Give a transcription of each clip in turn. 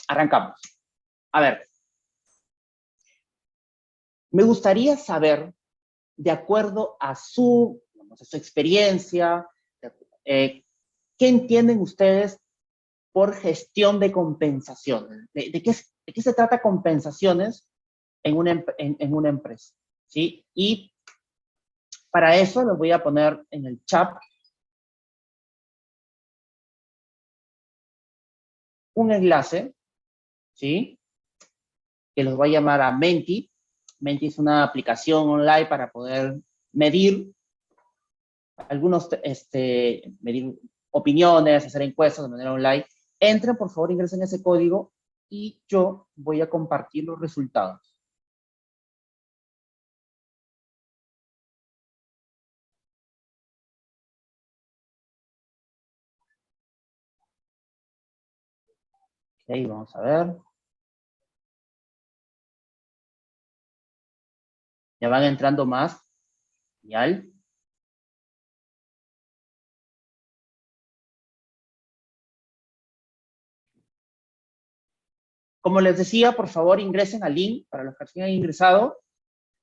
Arrancamos. A ver, me gustaría saber, de acuerdo a digamos, a su experiencia, eh, ¿qué entienden ustedes por gestión de compensaciones? ¿De qué se trata compensaciones en una empresa? ¿Sí? Y para eso les voy a poner en el chat un enlace, ¿sí? Que los voy a llamar a Menti. Menti es una aplicación online para poder medir medir opiniones, hacer encuestas de manera online. Entren, por favor, ingresen ese código y yo voy a compartir los resultados. Ok, vamos a ver. Ya van entrando más. Genial. Como les decía, por favor, ingresen al link para los que han ingresado,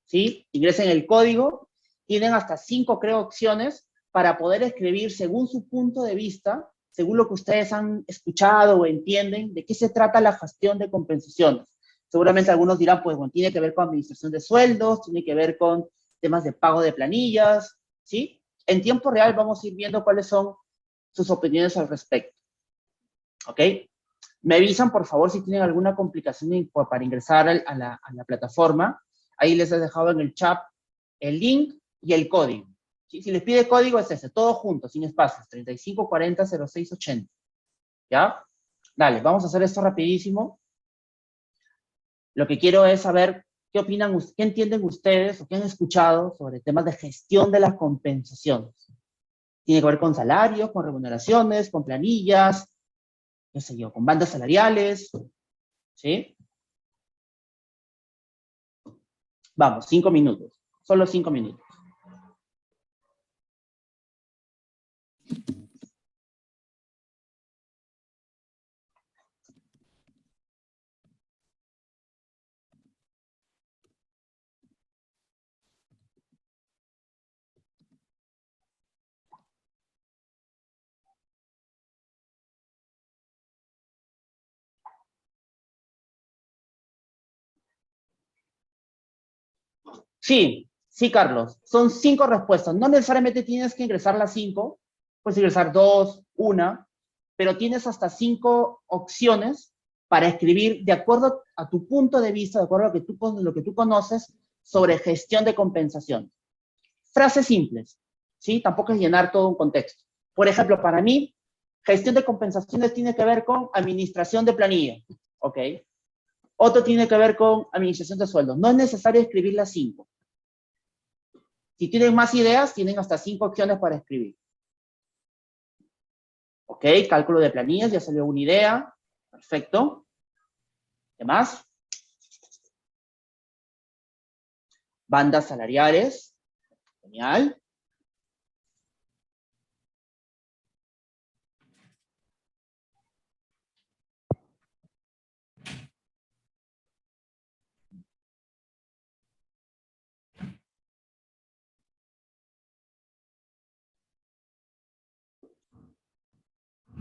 ¿sí? Ingresen el código. Tienen hasta 5, creo, opciones para poder escribir según su punto de vista, según lo que ustedes han escuchado o entienden, de qué se trata la gestión de compensaciones. Seguramente algunos dirán, pues, bueno, tiene que ver con administración de sueldos, tiene que ver con temas de pago de planillas, ¿sí? En tiempo real vamos a ir viendo cuáles son sus opiniones al respecto, ¿ok? Me avisan, por favor, si tienen alguna complicación para ingresar a la plataforma. Ahí les he dejado en el chat el link y el código. ¿Sí? Si les pide código, es ese, todo junto, sin espacios, 35400680. ¿Ya? Dale, vamos a hacer esto rapidísimo. Lo que quiero es saber qué opinan, qué entienden ustedes o qué han escuchado sobre temas de gestión de las compensaciones. Tiene que ver con salarios, con remuneraciones, con planillas, qué sé yo, con bandas salariales, ¿sí? Vamos, 5 minutos. Solo 5 minutos. Sí, sí, Carlos. Son 5 respuestas. No necesariamente tienes que ingresar las 5. Puedes ingresar 2, 1, pero tienes hasta 5 opciones para escribir de acuerdo a tu punto de vista, de acuerdo a lo que tú conoces sobre gestión de compensación. Frases simples, ¿sí? Tampoco es llenar todo un contexto. Por ejemplo, para mí, gestión de compensaciones tiene que ver con administración de planilla, ¿ok? Otro tiene que ver con administración de sueldos. No es necesario escribir las 5. Si tienen más ideas, tienen hasta 5 opciones para escribir. ¿Ok? Cálculo de planillas, ya salió una idea. Perfecto. ¿Qué más? Bandas salariales. Genial.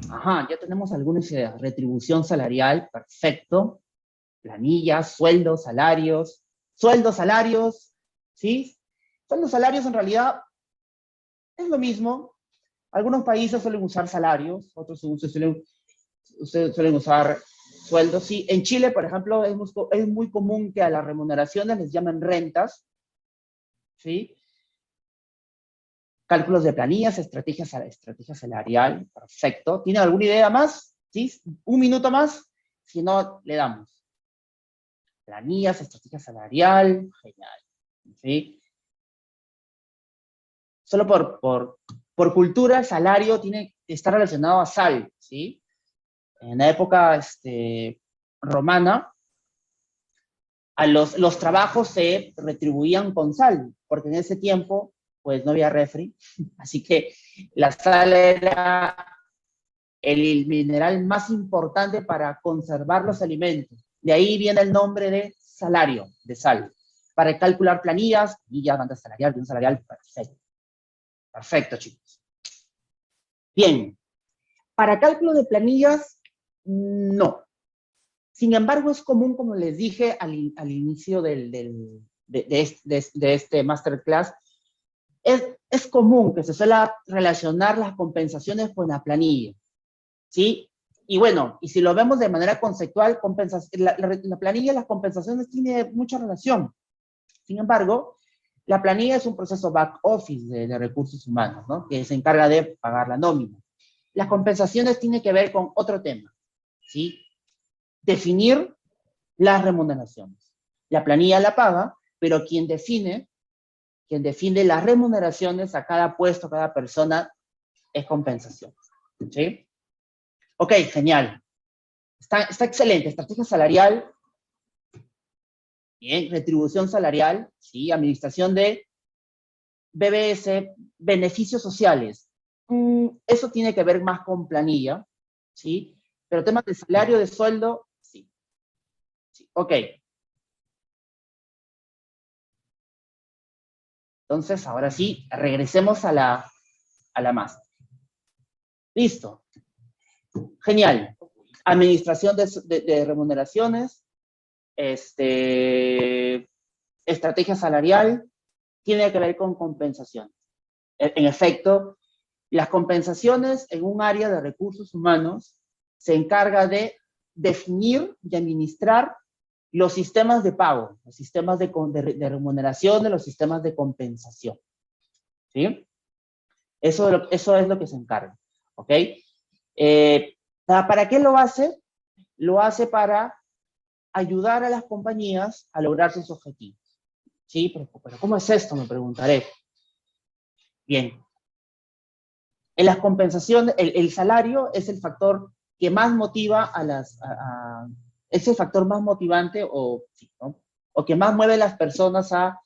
Ajá, ya tenemos algunas ideas. Retribución salarial, perfecto. Planillas, sueldos, salarios. Sueldos, salarios, ¿sí? Sueldos, salarios en realidad es lo mismo. Algunos países suelen usar salarios, otros suelen usar sueldos. Sí, en Chile, por ejemplo, es muy común que a las remuneraciones les llamen rentas, ¿sí? Cálculos de planillas, estrategia salarial, perfecto. ¿Tienen alguna idea más? ¿Sí? ¿Un minuto más? Si no, le damos. Planillas, estrategia salarial, genial. ¿Sí? Solo por cultura, el salario está relacionado a sal, ¿sí? En la época romana, los trabajos se retribuían con sal, porque en ese tiempo, pues no había refri, así que la sal era el mineral más importante para conservar los alimentos. De ahí viene el nombre de salario, de sal. Para calcular planillas, y ya banda salarial, un salarial perfecto. Perfecto, chicos. Bien. Para cálculo de planillas, no. Sin embargo, es común, como les dije al inicio de este masterclass, es común que se suele relacionar las compensaciones con la planilla, ¿sí? Y bueno, y si lo vemos de manera conceptual, la planilla y las compensaciones tienen mucha relación. Sin embargo, la planilla es un proceso back office de recursos humanos, ¿no? Que se encarga de pagar la nómina. Las compensaciones tienen que ver con otro tema, ¿sí? Definir las remuneraciones. La planilla la paga, pero quien define las remuneraciones a cada puesto, a cada persona, es compensación, ¿sí? Ok, genial. Está excelente. Estrategia salarial, bien, retribución salarial, ¿sí? Administración de BBS, beneficios sociales. Eso tiene que ver más con planilla, ¿sí? Pero temas de salario, de sueldo, sí. Sí. Ok. Entonces, ahora sí, regresemos a la máster. Listo. Genial. Administración de remuneraciones, estrategia salarial, tiene que ver con compensación. En efecto, las compensaciones en un área de recursos humanos se encarga de definir y administrar los sistemas de pago, los sistemas de remuneración, de los sistemas de compensación. ¿Sí? Eso es lo que se encarga. ¿Ok? ¿Para qué lo hace? Lo hace para ayudar a las compañías a lograr sus objetivos. ¿Sí? Pero ¿cómo es esto? Me preguntaré. Bien. En las compensaciones, el salario es el factor que más motiva es el factor más motivante ¿no? O que más mueve a las personas a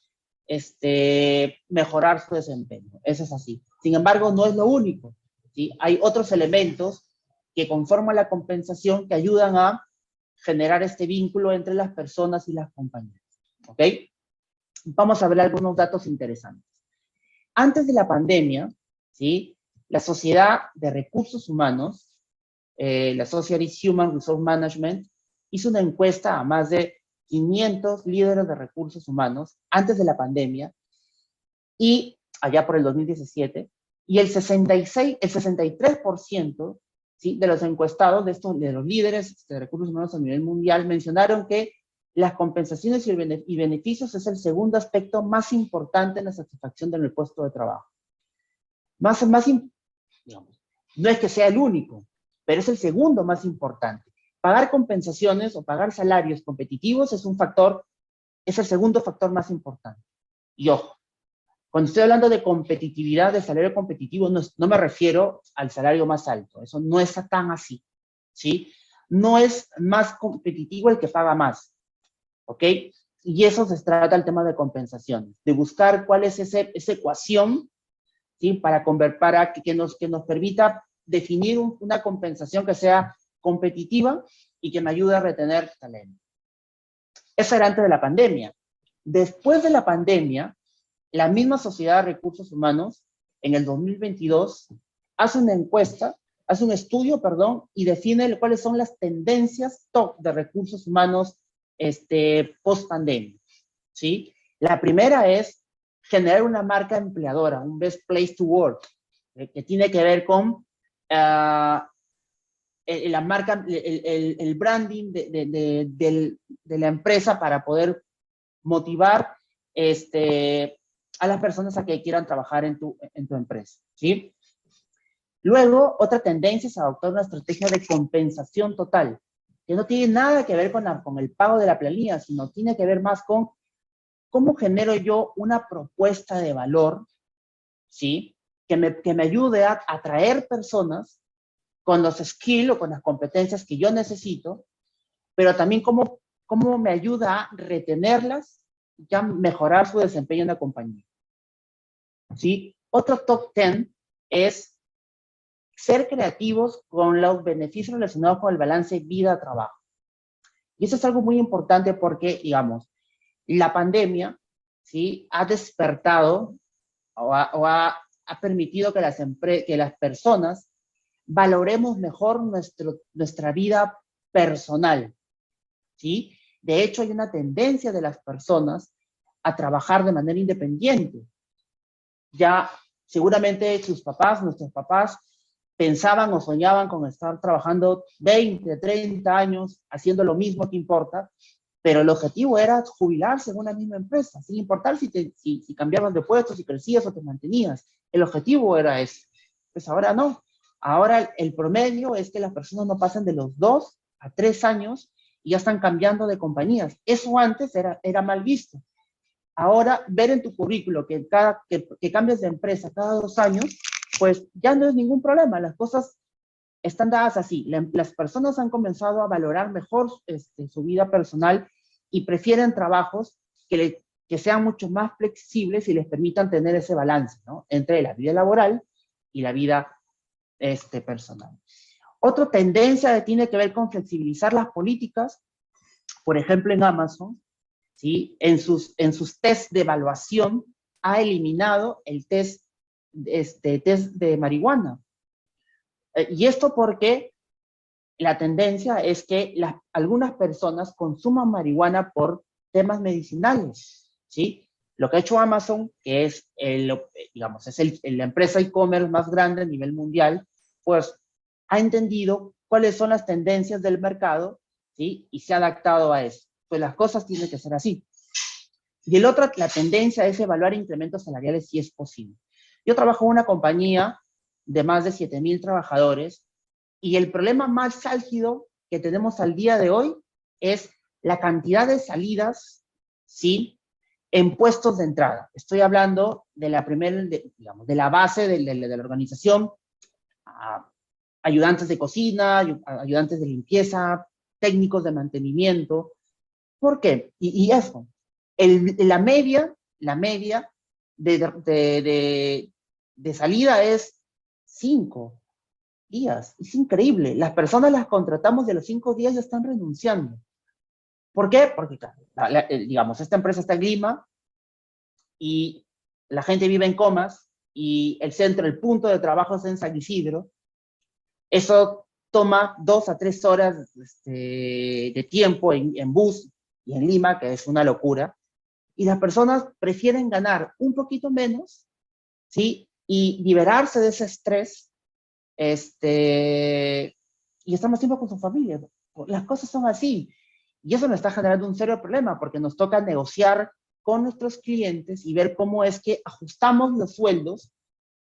mejorar su desempeño. Eso es así. Sin embargo, no es lo único, ¿sí? Hay otros elementos que conforman la compensación que ayudan a generar este vínculo entre las personas y las compañías. ¿Ok? Vamos a ver algunos datos interesantes. Antes de la pandemia, ¿sí? La Sociedad de Recursos Humanos, la Society Human Resource Management, hizo una encuesta a más de 500 líderes de recursos humanos antes de la pandemia y allá por el 2017, y el 63%, ¿sí? De los encuestados, de los líderes de recursos humanos a nivel mundial, mencionaron que las compensaciones y beneficios es el segundo aspecto más importante en la satisfacción del puesto de trabajo. Digamos, no es que sea el único, pero es el segundo más importante. Pagar compensaciones o pagar salarios competitivos es el segundo factor más importante. Y ojo, cuando estoy hablando de competitividad, de salario competitivo, no me refiero al salario más alto. Eso no es tan así, ¿sí? No es más competitivo el que paga más, ¿ok? Y eso se trata el tema de compensación, de buscar cuál es esa ecuación, ¿sí? Para que nos permita definir una compensación que sea competitiva y que me ayude a retener talento. Eso era antes de la pandemia. Después de la pandemia, la misma Sociedad de Recursos Humanos, en el 2022, hace una encuesta, hace un estudio, y define cuáles son las tendencias top de recursos humanos post-pandemia, ¿sí? La primera es generar una marca empleadora, un best place to work, que tiene que ver con la marca, el branding de la empresa para poder motivar a las personas a que quieran trabajar en tu empresa, ¿sí? Luego, otra tendencia es adoptar una estrategia de compensación total, que no tiene nada que ver con el pago de la planilla, sino tiene que ver más con cómo genero yo una propuesta de valor, ¿sí? Que me ayude a atraer personas con los skills o con las competencias que yo necesito, pero también cómo me ayuda a retenerlas y a mejorar su desempeño en la compañía. ¿Sí? Otro top 10 es ser creativos con los beneficios relacionados con el balance vida-trabajo. Y eso es algo muy importante porque, digamos, la pandemia, ¿sí?, ha despertado ha permitido que las personas valoremos mejor nuestra vida personal, ¿sí? De hecho, hay una tendencia de las personas a trabajar de manera independiente. Ya seguramente nuestros papás, pensaban o soñaban con estar trabajando 20, 30 años, haciendo lo mismo que importa, pero el objetivo era jubilarse en una misma empresa, sin importar si cambiabas de puesto, si crecías o te mantenías. El objetivo era ese. Pues ahora no. Ahora el promedio es que las personas no pasan de los 2 a 3 años y ya están cambiando de compañías. Eso antes era mal visto. Ahora, ver en tu currículo que cambias de empresa cada 2 años, pues ya no es ningún problema. Las cosas están dadas así. Las personas han comenzado a valorar mejor su vida personal y prefieren trabajos que sean mucho más flexibles y les permitan tener ese balance, ¿no?, entre la vida laboral y la vida personal. Otra tendencia tiene que ver con flexibilizar las políticas. Por ejemplo, en Amazon, ¿sí?, en sus test de evaluación ha eliminado el test de marihuana. Y esto porque la tendencia es que algunas personas consuman marihuana por temas medicinales, ¿sí? Lo que ha hecho Amazon, que es, la empresa e-commerce más grande a nivel mundial, pues ha entendido cuáles son las tendencias del mercado, ¿sí?, y se ha adaptado a eso. Pues las cosas tienen que ser así. Y la tendencia es evaluar incrementos salariales si es posible. Yo trabajo en una compañía de más de 7,000 trabajadores y el problema más álgido que tenemos al día de hoy es la cantidad de salidas, ¿sí?, en puestos de entrada. Estoy hablando de de la base de la organización, ayudantes de cocina, ayudantes de limpieza, técnicos de mantenimiento. ¿Por qué? Y eso, la media de salida es 5 días. Es increíble. Las personas las contratamos y a los 5 días ya están renunciando. ¿Por qué? Porque, claro, esta empresa está en Lima y la gente vive en Comas y el punto de trabajo es en San Isidro. Eso toma 2 a 3 horas de tiempo en bus y en Lima, que es una locura. Y las personas prefieren ganar un poquito menos, ¿sí?, y liberarse de ese estrés, y estar más tiempo con su familia. Las cosas son así. Y eso nos está generando un serio problema, porque nos toca negociar con nuestros clientes y ver cómo es que ajustamos los sueldos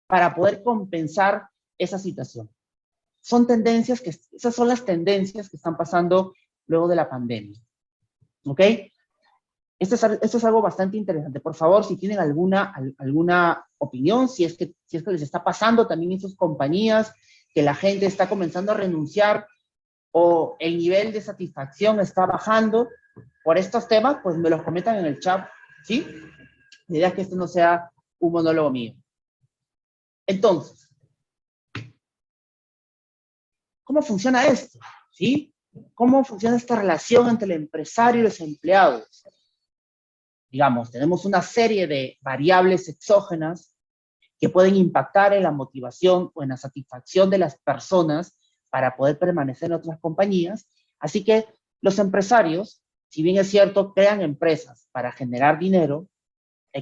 para poder compensar esa situación. Esas son las tendencias que están pasando luego de la pandemia. ¿Ok? Esto es algo bastante interesante. Por favor, si tienen alguna opinión, si es que les está pasando también en sus compañías, que la gente está comenzando a renunciar o el nivel de satisfacción está bajando por estos temas, pues me los comentan en el chat, ¿sí? La idea es que esto no sea un monólogo mío. Entonces, ¿cómo funciona esto? ¿Sí? ¿Cómo funciona esta relación entre el empresario y los empleados? Digamos, tenemos una serie de variables exógenas que pueden impactar en la motivación o en la satisfacción de las personas para poder permanecer en otras compañías. Así que los empresarios, si bien es cierto, crean empresas para generar dinero,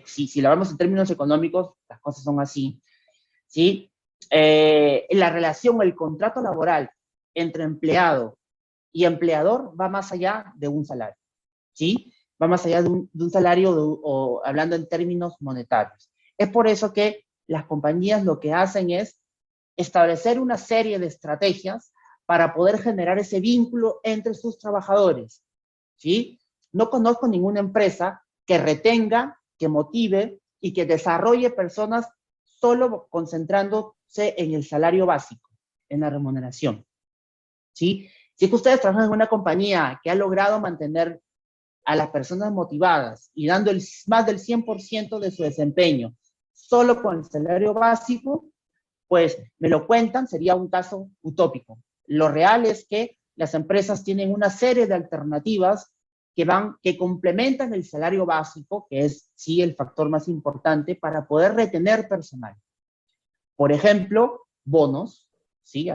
si lo hablamos en términos económicos, las cosas son así, ¿sí? La relación, el contrato laboral entre empleado y empleador va más allá de un salario, ¿sí? Va más allá de un salario o hablando en términos monetarios. Es por eso que las compañías lo que hacen es establecer una serie de estrategias para poder generar ese vínculo entre sus trabajadores, ¿sí? No conozco ninguna empresa que retenga, que motive y que desarrolle personas solo concentrándose en el salario básico, en la remuneración, ¿sí? Si es que ustedes trabajan en una compañía que ha logrado mantener a las personas motivadas y dando más del 100% de su desempeño solo con el salario básico, pues me lo cuentan, sería un caso utópico. Lo real es que las empresas tienen una serie de alternativas que complementan el salario básico, que es sí el factor más importante para poder retener personal. Por ejemplo, bonos, ¿sí?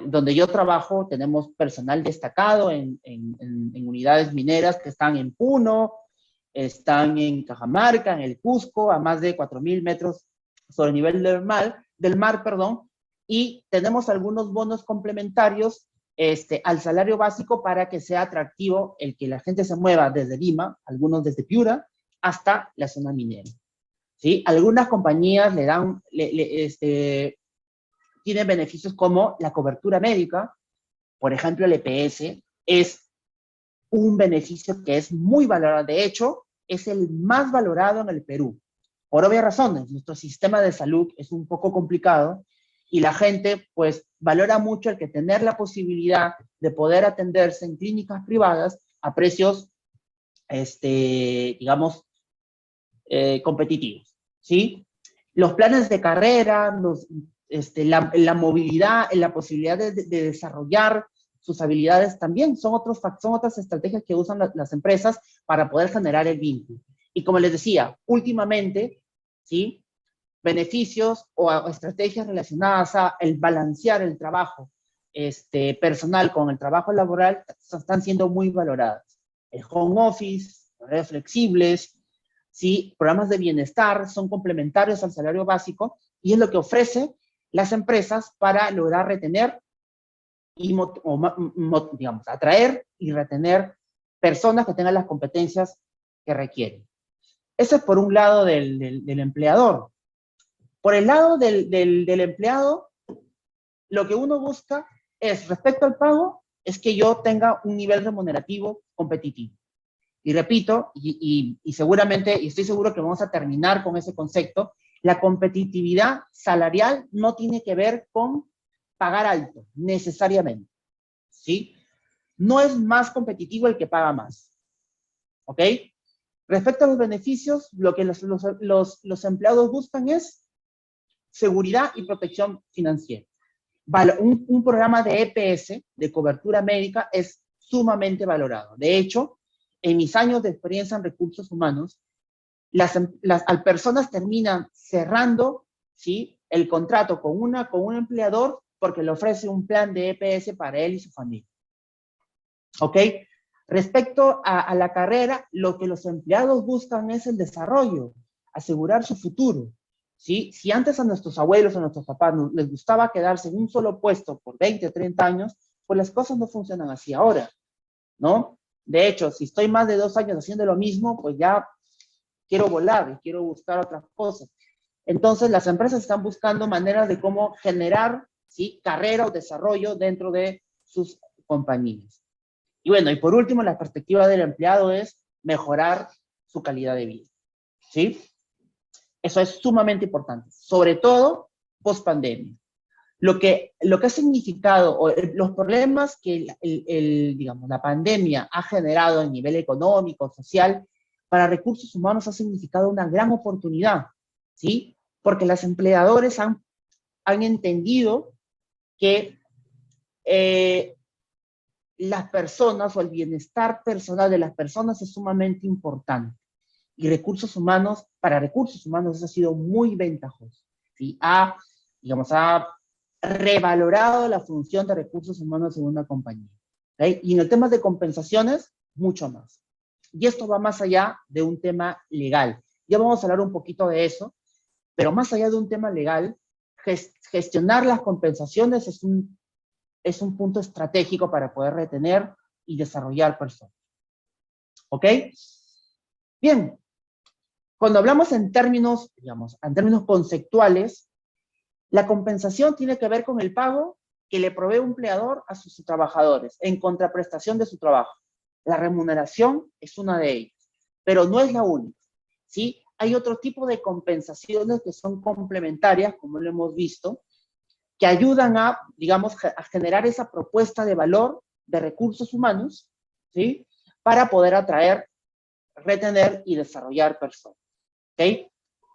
Donde yo trabajo tenemos personal destacado en unidades mineras que están en Puno, están en Cajamarca, en el Cusco, a más de 4.000 metros sobre el nivel del mar, perdón, y tenemos algunos bonos complementarios al salario básico para que sea atractivo el que la gente se mueva desde Lima, algunos desde Piura, hasta la zona minera. ¿Sí? Algunas compañías tienen beneficios como la cobertura médica, por ejemplo, el EPS es un beneficio que es muy valorado. De hecho, es el más valorado en el Perú. Por obvias razones, nuestro sistema de salud es un poco complicado y la gente, pues, valora mucho el que tener la posibilidad de poder atenderse en clínicas privadas a precios, digamos, competitivos, ¿sí? Los planes de carrera, la movilidad, la posibilidad de desarrollar sus habilidades también son otras estrategias que usan las empresas para poder generar el vínculo. Y como les decía, últimamente, ¿sí? Beneficios o estrategias relacionadas a el balancear el trabajo personal con el trabajo laboral están siendo muy valoradas. El home office, horarios flexibles, ¿sí? Programas de bienestar son complementarios al salario básico y es lo que ofrece las empresas para lograr retener y digamos, atraer y retener personas que tengan las competencias que requieren. Eso es por un lado del empleador. Por el lado del empleado, lo que uno busca es, respecto al pago, es que yo tenga un nivel remunerativo competitivo. Y repito, y seguramente, y estoy seguro que vamos a terminar con ese concepto, la competitividad salarial no tiene que ver con pagar alto, necesariamente, ¿sí? No es más competitivo el que paga más, ¿ok? Respecto a los beneficios, lo que los empleados buscan es seguridad y protección financiera. Un programa de EPS, de cobertura médica, es sumamente valorado. De hecho, en mis años de experiencia en recursos humanos, las personas terminan cerrando, ¿sí?, el contrato con un empleador porque le ofrece un plan de EPS para él y su familia. ¿Ok? Respecto a la carrera, lo que los empleados buscan es el desarrollo, asegurar su futuro. ¿Sí? Si antes a nuestros abuelos, a nuestros papás les gustaba quedarse en un solo puesto por 20, 30 años, pues las cosas no funcionan así ahora, ¿no? De hecho, si estoy más de 2 años haciendo lo mismo, pues ya quiero volar y quiero buscar otras cosas. Entonces, las empresas están buscando maneras de cómo generar, ¿sí?, carrera o desarrollo dentro de sus compañías. Y bueno, y por último, la perspectiva del empleado es mejorar su calidad de vida, ¿sí? Eso es sumamente importante, sobre todo post pandemia. Lo que ha significado, o los problemas que digamos, la pandemia ha generado a nivel económico, social, para recursos humanos ha significado una gran oportunidad, ¿sí? Porque los empleadores han entendido que las personas o el bienestar personal de las personas es sumamente importante. Y para recursos humanos eso ha sido muy ventajoso, ¿sí? Ha revalorado la función de recursos humanos en una compañía, ¿okay? Y en el tema de compensaciones, mucho más. Y esto va más allá de un tema legal. Ya vamos a hablar un poquito de eso, pero más allá de un tema legal, gestionar las compensaciones es un punto estratégico para poder retener y desarrollar personas. ¿Ok? Bien. Cuando hablamos en términos, en términos conceptuales, la compensación tiene que ver con el pago que le provee un empleador a sus trabajadores en contraprestación de su trabajo. La remuneración es una de ellas, pero no es la única, ¿sí? Hay otro tipo de compensaciones que son complementarias, como lo hemos visto, que ayudan a generar esa propuesta de valor de recursos humanos, ¿sí?, para poder atraer, retener y desarrollar personas. ¿Okay?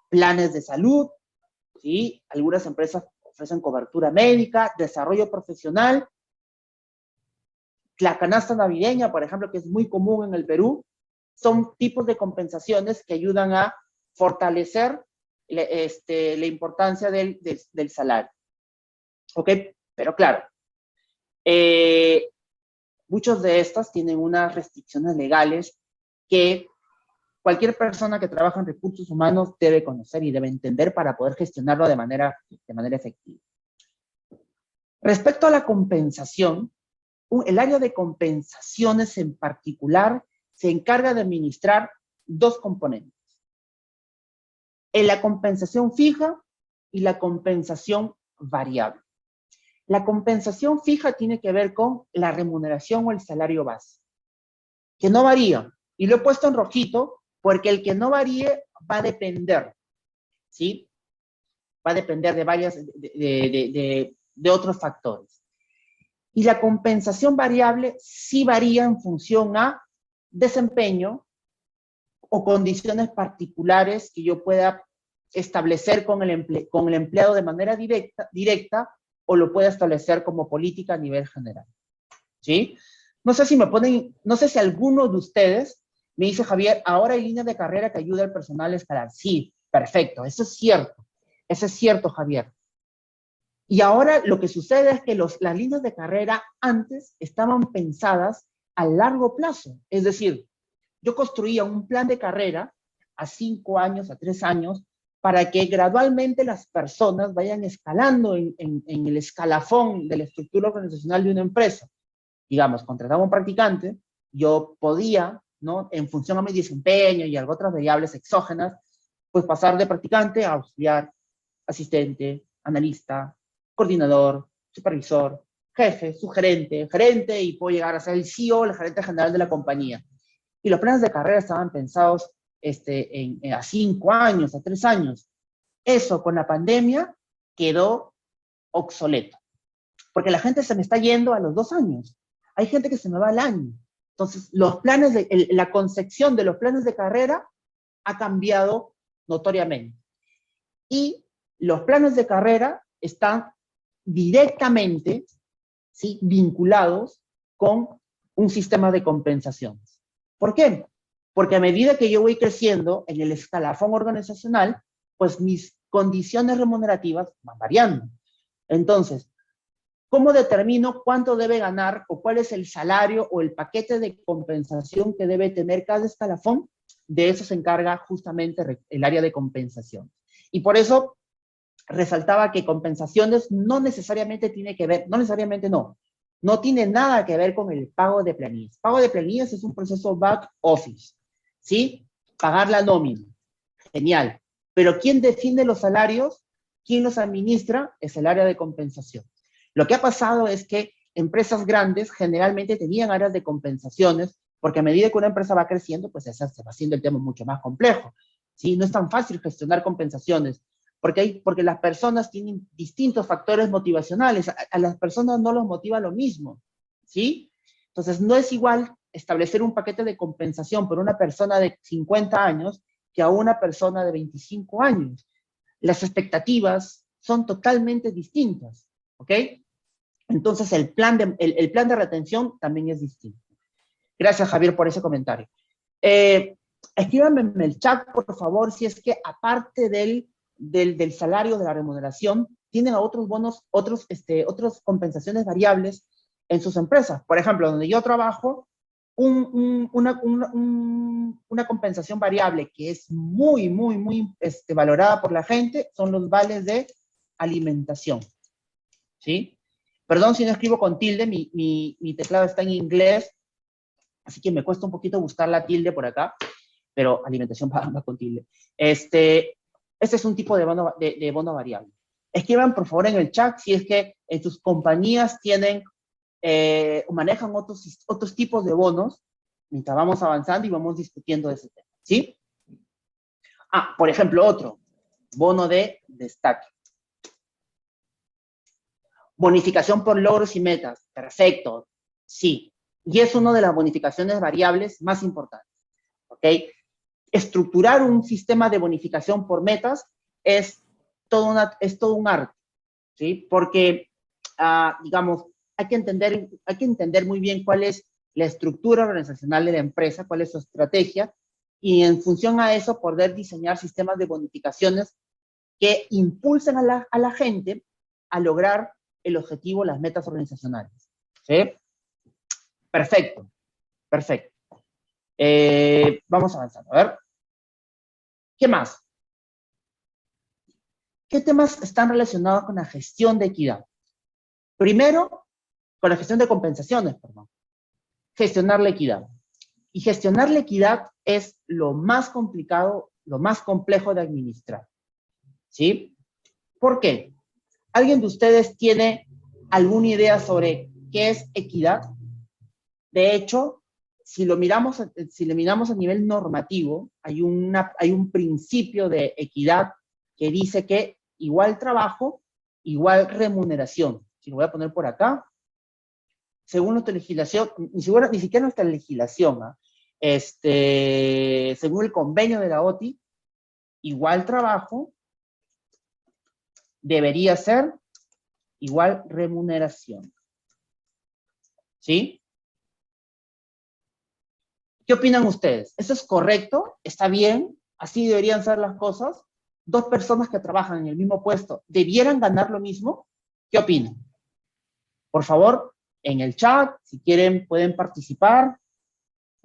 Planes de salud, ¿sí? Algunas empresas ofrecen cobertura médica, desarrollo profesional, la canasta navideña, por ejemplo, que es muy común en el Perú, son tipos de compensaciones que ayudan a fortalecer la importancia del salario. ¿Ok? Pero claro, muchos de estas tienen unas restricciones legales que cualquier persona que trabaja en recursos humanos debe conocer y debe entender para poder gestionarlo de manera efectiva. Respecto a la compensación, el área de compensaciones en particular se encarga de administrar dos componentes. En la compensación fija y la compensación variable. La compensación fija tiene que ver con la remuneración o el salario base, que no varía. Y lo he puesto en rojito porque el que no varíe va a depender, ¿sí? Va a depender de otros factores. Y la compensación variable sí varía en función a desempeño o condiciones particulares que yo pueda establecer con el empleado de manera directa o lo pueda establecer como política a nivel general. ¿Sí? No sé si alguno de ustedes me dice, Javier, ahora hay líneas de carrera que ayuda al personal a escalar. Sí, perfecto, eso es cierto, Javier. Y ahora lo que sucede es que las líneas de carrera antes estaban pensadas a largo plazo. Es decir, yo construía un plan de carrera a 5 años, a 3 años, para que gradualmente las personas vayan escalando en el escalafón de la estructura organizacional de una empresa. Digamos, contrataba un practicante, yo podía, ¿no? En función a mi desempeño y algo otras variables exógenas, pues pasar de practicante a auxiliar, asistente, analista, coordinador, supervisor, jefe, subgerente, gerente, y puedo llegar a ser el CEO, el gerente general de la compañía. Y los planes de carrera estaban pensados a 5 años, a 3 años. Eso con la pandemia quedó obsoleto, porque la gente se me está yendo a los 2 años. Hay gente que se me va al año. Entonces, la concepción de los planes de carrera ha cambiado notoriamente. Y los planes de carrera están directamente, ¿sí?, vinculados con un sistema de compensaciones. ¿Por qué? Porque a medida que yo voy creciendo en el escalafón organizacional, pues mis condiciones remunerativas van variando. Entonces, ¿cómo determino cuánto debe ganar o cuál es el salario o el paquete de compensación que debe tener cada escalafón? De eso se encarga justamente el área de compensación. Y por eso resaltaba que compensaciones no necesariamente tiene que ver, no tiene nada que ver con el pago de planillas. Pago de planillas es un proceso back office, ¿sí? Pagar la nómina, genial. Pero ¿quién define los salarios? ¿Quién los administra? Es el área de compensación. Lo que ha pasado es que empresas grandes generalmente tenían áreas de compensaciones, porque a medida que una empresa va creciendo, pues se va haciendo el tema mucho más complejo, ¿sí? No es tan fácil gestionar compensaciones, porque las personas tienen distintos factores motivacionales. A las personas no los motiva lo mismo, ¿sí? Entonces, no es igual establecer un paquete de compensación por una persona de 50 años que a una persona de 25 años. Las expectativas son totalmente distintas, ¿ok? Entonces, el plan de retención también es distinto. Gracias, Javier, por ese comentario. Escríbanme en el chat, por favor, si es que aparte del salario, de la remuneración, tienen otros bonos, otras compensaciones variables en sus empresas. Por ejemplo, donde yo trabajo, una compensación variable que es muy, muy, muy valorada por la gente son los vales de alimentación, ¿sí? Perdón si no escribo con tilde, mi teclado está en inglés, así que me cuesta un poquito buscar la tilde por acá, pero alimentación va con tilde. Este es un tipo de bono variable. Escriban, por favor, en el chat si es que en sus compañías tienen o manejan otros tipos de bonos, mientras vamos avanzando y vamos discutiendo ese tema, ¿sí? Por ejemplo, otro, bono de destaque. Bonificación por logros y metas, perfecto, sí. Y es una de las bonificaciones variables más importantes, ¿ok? Estructurar un sistema de bonificación por metas es todo un arte, ¿sí? Porque, digamos, hay que entender muy bien cuál es la estructura organizacional de la empresa, cuál es su estrategia, y en función a eso poder diseñar sistemas de bonificaciones que impulsen a la gente a lograr el objetivo, las metas organizacionales. ¿Sí? Perfecto, perfecto. Vamos avanzando. A ver, ¿qué más? ¿Qué temas están relacionados con la gestión de equidad? Primero, con la gestión de compensaciones, perdón. Gestionar la equidad. Y gestionar la equidad es lo más complicado, lo más complejo de administrar. ¿Sí? ¿Por qué? ¿Alguien de ustedes tiene alguna idea sobre qué es equidad? De hecho, si lo miramos a nivel normativo, hay un principio de equidad que dice que igual trabajo, igual remuneración. Si lo voy a poner por acá, según nuestra legislación, ni siquiera nuestra legislación, según el convenio de la OTI, igual trabajo debería ser igual remuneración. ¿Sí? ¿Qué opinan ustedes? ¿Eso es correcto? ¿Está bien? ¿Así deberían ser las cosas? ¿Dos personas que trabajan en el mismo puesto debieran ganar lo mismo? ¿Qué opinan? Por favor, en el chat, si quieren, pueden participar.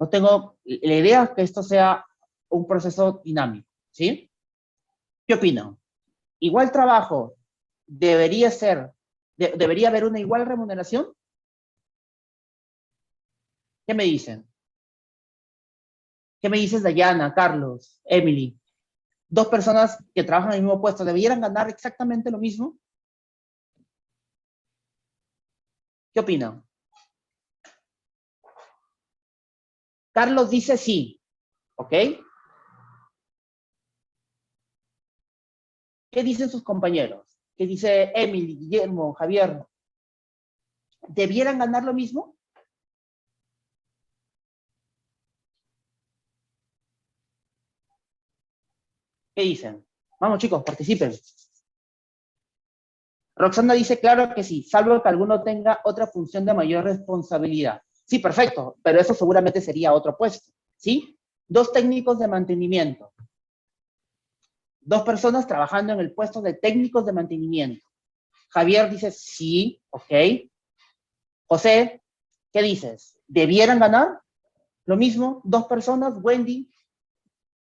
No tengo la idea que esto sea un proceso dinámico, ¿sí? ¿Qué opinan? ¿Igual trabajo debería haber una igual remuneración? ¿Qué me dicen? ¿Qué me dices, Dayana, Carlos, Emily? Dos personas que trabajan en el mismo puesto, ¿debieran ganar exactamente lo mismo? ¿Qué opinan? Carlos dice sí, ¿ok? ¿Qué dicen sus compañeros? ¿Qué dice Emily, Guillermo, Javier? ¿Debieran ganar lo mismo? ¿Qué dicen? Vamos, chicos, participen. Roxana dice, claro que sí, salvo que alguno tenga otra función de mayor responsabilidad. Sí, perfecto, pero eso seguramente sería otro puesto, ¿sí? Dos técnicos de mantenimiento. Dos personas trabajando en el puesto de técnicos de mantenimiento. Javier dice, sí, ok. José, ¿qué dices? ¿Debieran ganar? Lo mismo, dos personas, Wendy,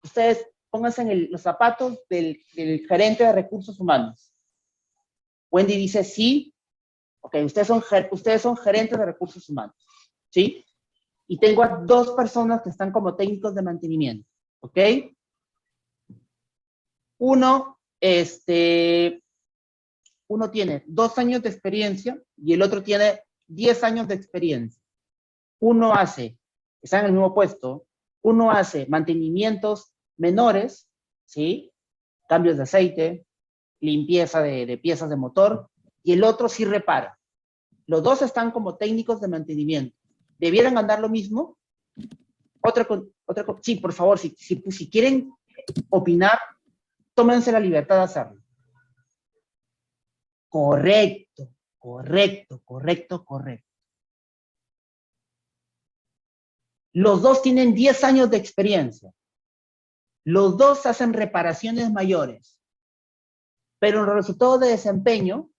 ustedes pónganse en los zapatos del gerente de recursos humanos. Wendy dice, sí, ok, ustedes son gerentes de recursos humanos, ¿sí? Y tengo a dos personas que están como técnicos de mantenimiento, ¿ok? Uno, uno tiene 2 años de experiencia y el otro tiene 10 años de experiencia. Está en el mismo puesto, uno hace mantenimientos menores, ¿sí? Cambios de aceite, limpieza de piezas de motor, y el otro sí repara. Los dos están como técnicos de mantenimiento. ¿Debieran ganar lo mismo? Sí, por favor, si quieren opinar, tómense la libertad de hacerlo. Correcto, correcto, correcto, correcto. Los dos tienen 10 años de experiencia. Los dos hacen reparaciones mayores. Pero en el resultado de desempeño,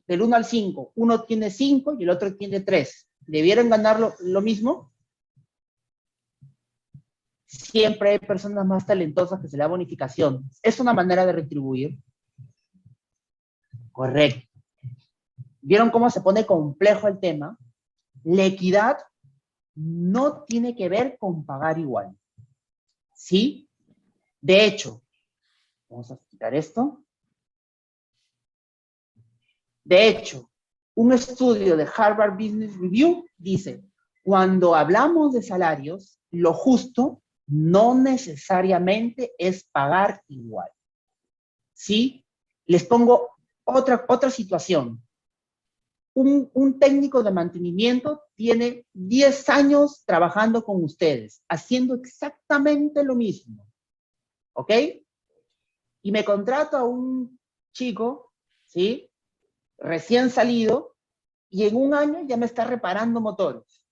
del 1 al 5, uno tiene 5 y el otro tiene 3. ¿Debieran ganar lo mismo? Siempre hay personas más talentosas que se le da bonificación. Es una manera de retribuir. Correcto. ¿Vieron cómo se pone complejo el tema? La equidad no tiene que ver con pagar igual. ¿Sí? De hecho, vamos a quitar esto. De hecho, un estudio de Harvard Business Review dice, cuando hablamos de salarios, lo justo no necesariamente es pagar igual. ¿Sí? Les pongo otra situación. Un técnico de mantenimiento tiene 10 años trabajando con ustedes, haciendo exactamente lo mismo. ¿Ok? Y me contrato a un chico, ¿sí? recién salido, y en un año ya me está reparando motores.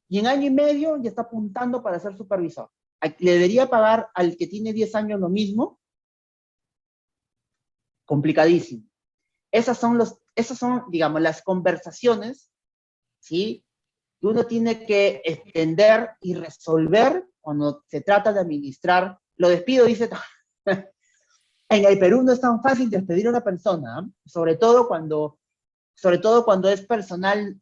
Y en año y medio ya está apuntando para ser supervisor. ¿Le debería pagar al que tiene 10 años lo mismo? Complicadísimo. Esas son, digamos, las conversaciones, ¿sí? Que uno tiene que extender y resolver cuando se trata de administrar. Lo despido, dice, en el Perú no es tan fácil despedir a una persona, ¿eh? sobre todo cuando es personal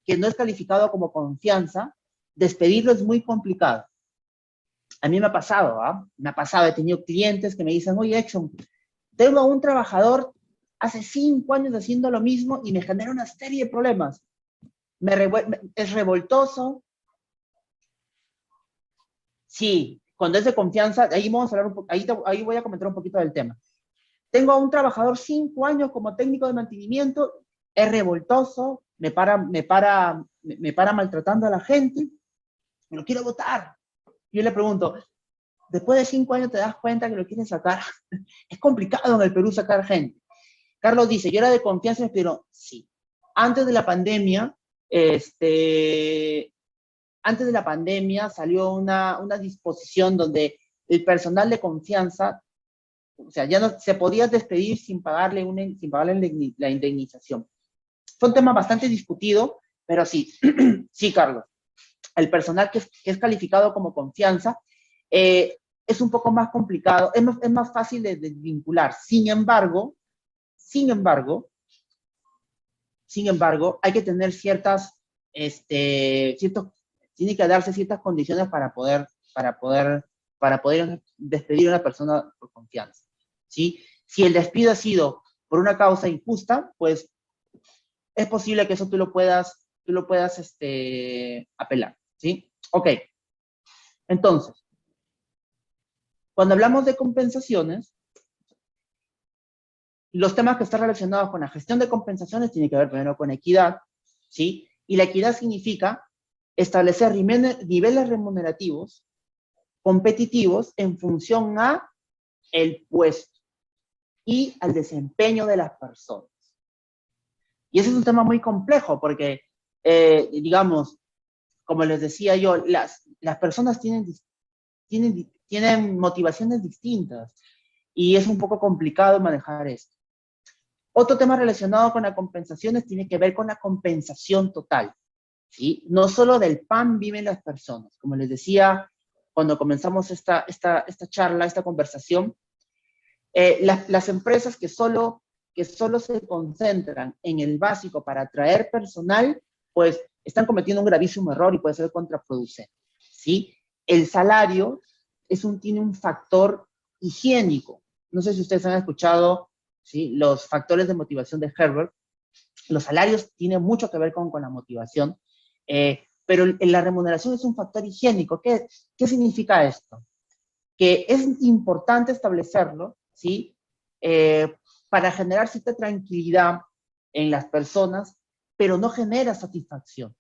que no es calificado como confianza, despedirlo es muy complicado. A mí me ha pasado, ¿ah? Me ha pasado, he tenido clientes que me dicen, oye, Exxon, tengo a un trabajador hace 5 años haciendo lo mismo y me genera una serie de problemas. Es revoltoso. Sí, cuando es de confianza, ahí vamos a hablar ahí voy a comentar un poquito del tema. Tengo a un trabajador 5 años como técnico de mantenimiento, es revoltoso, me para maltratando a la gente, me lo quiero votar. Yo le pregunto, después de 5 años te das cuenta que lo quieren sacar. Es complicado en el Perú sacar gente. Carlos dice, yo era de confianza, pero sí. Antes de la pandemia, salió una disposición donde el personal de confianza, o sea, ya no se podía despedir sin pagarle la indemnización. Fue un tema bastante discutido, pero sí, sí, Carlos. El personal que es calificado como confianza es un poco más complicado, es más fácil de vincular. Sin embargo, hay que tener tiene que darse ciertas condiciones para poder despedir a una persona por confianza, ¿sí? Si el despido ha sido por una causa injusta, pues es posible que eso tú lo puedas apelar, ¿sí? Ok. Entonces, cuando hablamos de compensaciones, los temas que están relacionados con la gestión de compensaciones tienen que ver primero con equidad, ¿sí? Y la equidad significa establecer niveles remunerativos competitivos en función a el puesto y al desempeño de las personas. Y ese es un tema muy complejo porque, digamos, como les decía yo, las personas tienen motivaciones distintas y es un poco complicado manejar esto. Otro tema relacionado con las compensaciones tiene que ver con la compensación total, ¿sí? No solo del pan viven las personas. Como les decía cuando comenzamos esta charla, esta conversación, las empresas que solo se concentran en el básico para atraer personal, pues están cometiendo un gravísimo error y puede ser contraproducente, ¿sí? El salario tiene un factor higiénico. No sé si ustedes han escuchado, ¿sí?, los factores de motivación de Herbert. Los salarios tienen mucho que ver con la motivación, pero la remuneración es un factor higiénico. ¿Qué significa esto? Que es importante establecerlo, ¿sí? Para generar cierta tranquilidad en las personas, pero no genera satisfacción.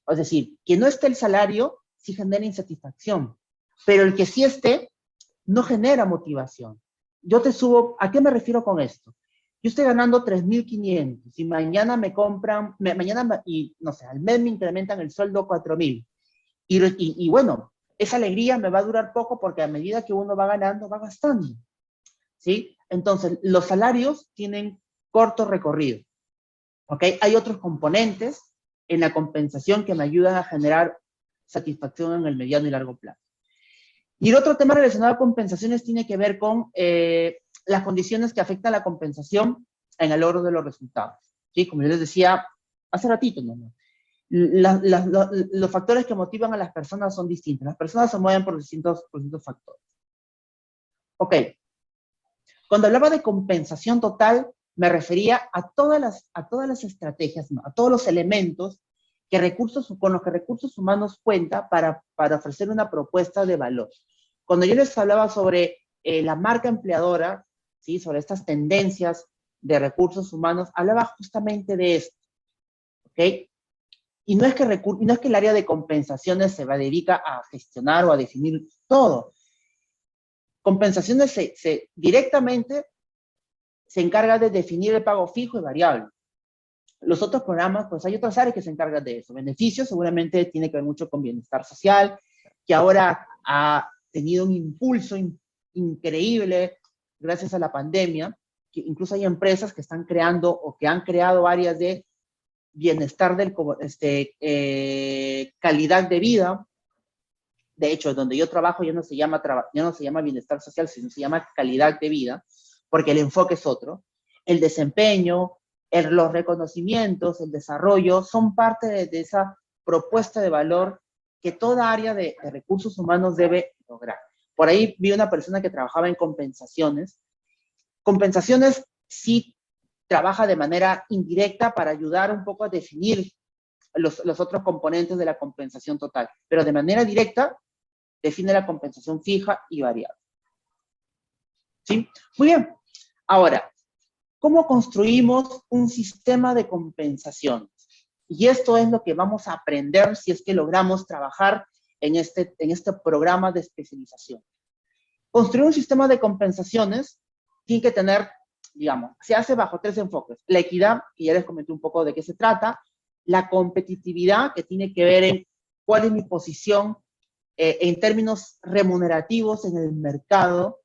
Es decir, que no esté el salario sí genera insatisfacción, pero el que sí esté no genera motivación. Yo te subo, ¿a qué me refiero con esto? Yo estoy ganando 3.500 y mañana me compran, y no sé, al mes me incrementan el sueldo 4.000. Y bueno, esa alegría me va a durar poco porque a medida que uno va ganando, va gastando, ¿sí? Entonces, los salarios tienen corto recorrido, ¿ok? Hay otros componentes en la compensación que me ayudan a generar satisfacción en el mediano y largo plazo. Y el otro tema relacionado a compensaciones tiene que ver con las condiciones que afectan la compensación en el logro de los resultados, ¿sí? Como yo les decía hace ratito, ¿no? Los factores que motivan a las personas son distintos. Las personas se mueven por distintos factores. Ok. Cuando hablaba de compensación total, me refería a todas las estrategias, ¿no?, a todos los elementos con los que recursos humanos cuenta para ofrecer una propuesta de valor. Cuando yo les hablaba sobre la marca empleadora, ¿sí?, sobre estas tendencias de recursos humanos, hablaba justamente de esto, ¿ok? Y no es que el área de compensaciones se dedica a gestionar o a definir todo. Compensaciones directamente se encarga de definir el pago fijo y variable. Los otros programas, pues hay otras áreas que se encargan de eso. Beneficios seguramente tiene que ver mucho con bienestar social, que ahora ha tenido un impulso increíble gracias a la pandemia, que incluso hay empresas que están creando o que han creado áreas de bienestar, calidad de vida. De hecho, donde yo trabajo ya no se llama bienestar social, sino se llama calidad de vida, porque el enfoque es otro. El desempeño, los reconocimientos, el desarrollo, son parte de esa propuesta de valor que toda área de recursos humanos debe lograr. Por ahí vi una persona que trabajaba en compensaciones. Compensaciones sí trabaja de manera indirecta para ayudar un poco a definir los otros componentes de la compensación total, pero de manera directa define la compensación fija y variable. ¿Sí? Muy bien. Ahora, ¿cómo construimos un sistema de compensación? Y esto es lo que vamos a aprender si es que logramos trabajar en este programa de especialización. Construir un sistema de compensaciones tiene que tener, digamos, se hace bajo 3 enfoques. La equidad, que ya les comenté un poco de qué se trata. La competitividad, que tiene que ver en cuál es mi posición en términos remunerativos en el mercado.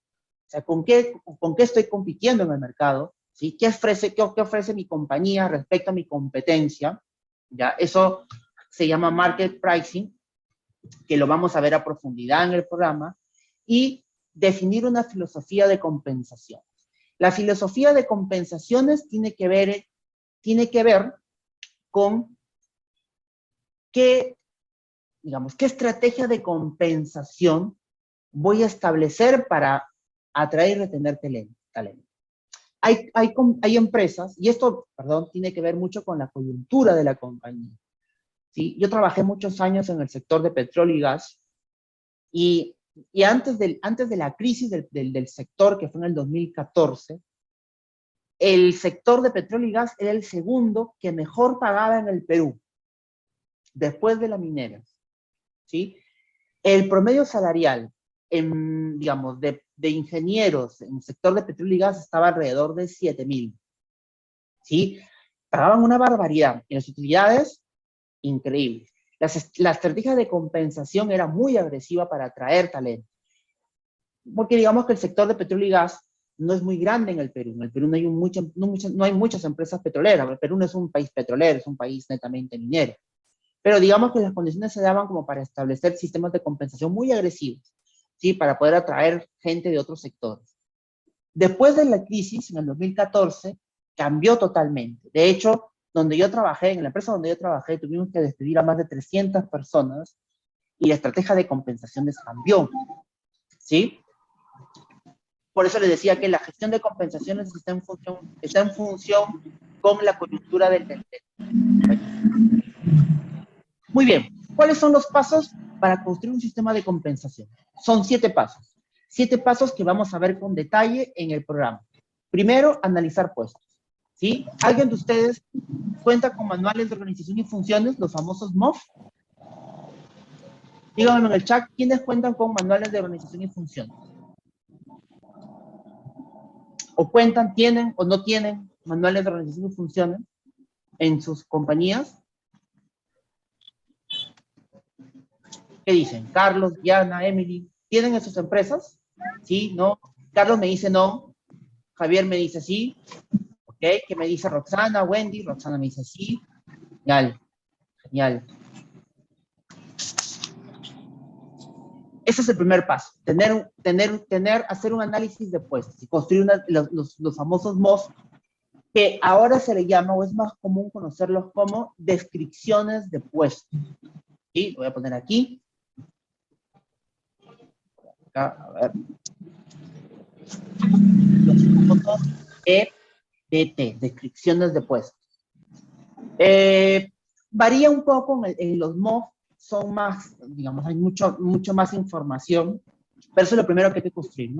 O sea, ¿con qué estoy compitiendo en el mercado? ¿Sí? ¿Qué ofrece mi compañía respecto a mi competencia? ¿Ya? Eso se llama market pricing, que lo vamos a ver a profundidad en el programa. Y definir una filosofía de compensación. La filosofía de compensaciones tiene que ver con qué estrategia de compensación voy a establecer para atraer y retener talento. Hay empresas, y esto, tiene que ver mucho con la coyuntura de la compañía. ¿Sí? Yo trabajé muchos años en el sector de petróleo y gas, y antes de la crisis del sector, que fue en el 2014, el sector de petróleo y gas era el segundo que mejor pagaba en el Perú, después de la minera. ¿Sí? El promedio salarial de ingenieros en el sector de petróleo y gas estaba alrededor de 7,000. ¿Sí? Pagaban una barbaridad. En las utilidades, increíble. La estrategia de compensación era muy agresiva para atraer talento. Porque digamos que el sector de petróleo y gas no es muy grande en el Perú. En el Perú no hay muchas empresas petroleras. El Perú no es un país petrolero, es un país netamente minero. Pero digamos que las condiciones se daban como para establecer sistemas de compensación muy agresivos, ¿sí? Para poder atraer gente de otros sectores. Después de la crisis, en el 2014, cambió totalmente. De hecho, en la empresa donde yo trabajé, tuvimos que despedir a más de 300 personas y la estrategia de compensaciones cambió. ¿Sí? Por eso les decía que la gestión de compensaciones está en función con la coyuntura del país. Muy bien, ¿cuáles son los pasos para construir un sistema de compensación? Son 7 pasos. 7 pasos que vamos a ver con detalle en el programa. Primero, analizar puestos. ¿Sí? ¿Alguien de ustedes cuenta con manuales de organización y funciones, los famosos MOF? Díganme en el chat, ¿quiénes cuentan con manuales de organización y funciones? ¿O cuentan, tienen o no tienen manuales de organización y funciones en sus compañías? ¿Qué dicen? Carlos, Diana, Emily, ¿tienen en sus empresas? ¿Sí? ¿No? Carlos me dice no. Javier me dice sí. ¿Ok? ¿Qué me dice Roxana, Wendy? Roxana me dice sí. Genial. Genial. Ese es el primer paso. Hacer un análisis de puestos y construir los famosos MOS, que ahora se le llama, o es más común conocerlos como descripciones de puestos. ¿Sí? Lo voy a poner aquí. A ver. Los famosos EDT, descripciones de puestos. Varía un poco en los MOF, son más, digamos, hay mucho más información, pero eso es lo primero que hay que construir,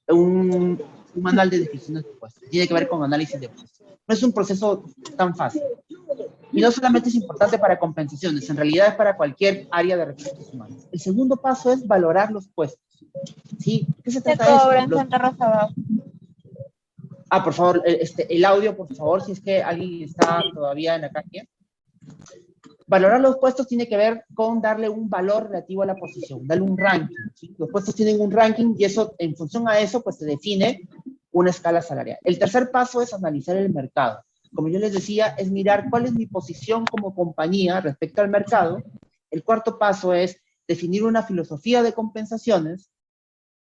un manual de descripciones de puestos. Tiene que ver con análisis de puestos. No es un proceso tan fácil. Y no solamente es importante para compensaciones, en realidad es para cualquier área de recursos humanos. El segundo paso es valorar los puestos. ¿Sí? ¿Qué se trata de eso? Cobra en Santa Rosa. Por favor, el audio, por favor, si es que alguien está todavía en la calle. Valorar los puestos tiene que ver con darle un valor relativo a la posición, darle un ranking, ¿sí? Los puestos tienen un ranking y eso, en función a eso, pues se define una escala salarial. El tercer paso es analizar el mercado. Como yo les decía, es mirar cuál es mi posición como compañía respecto al mercado. El cuarto paso es definir una filosofía de compensaciones.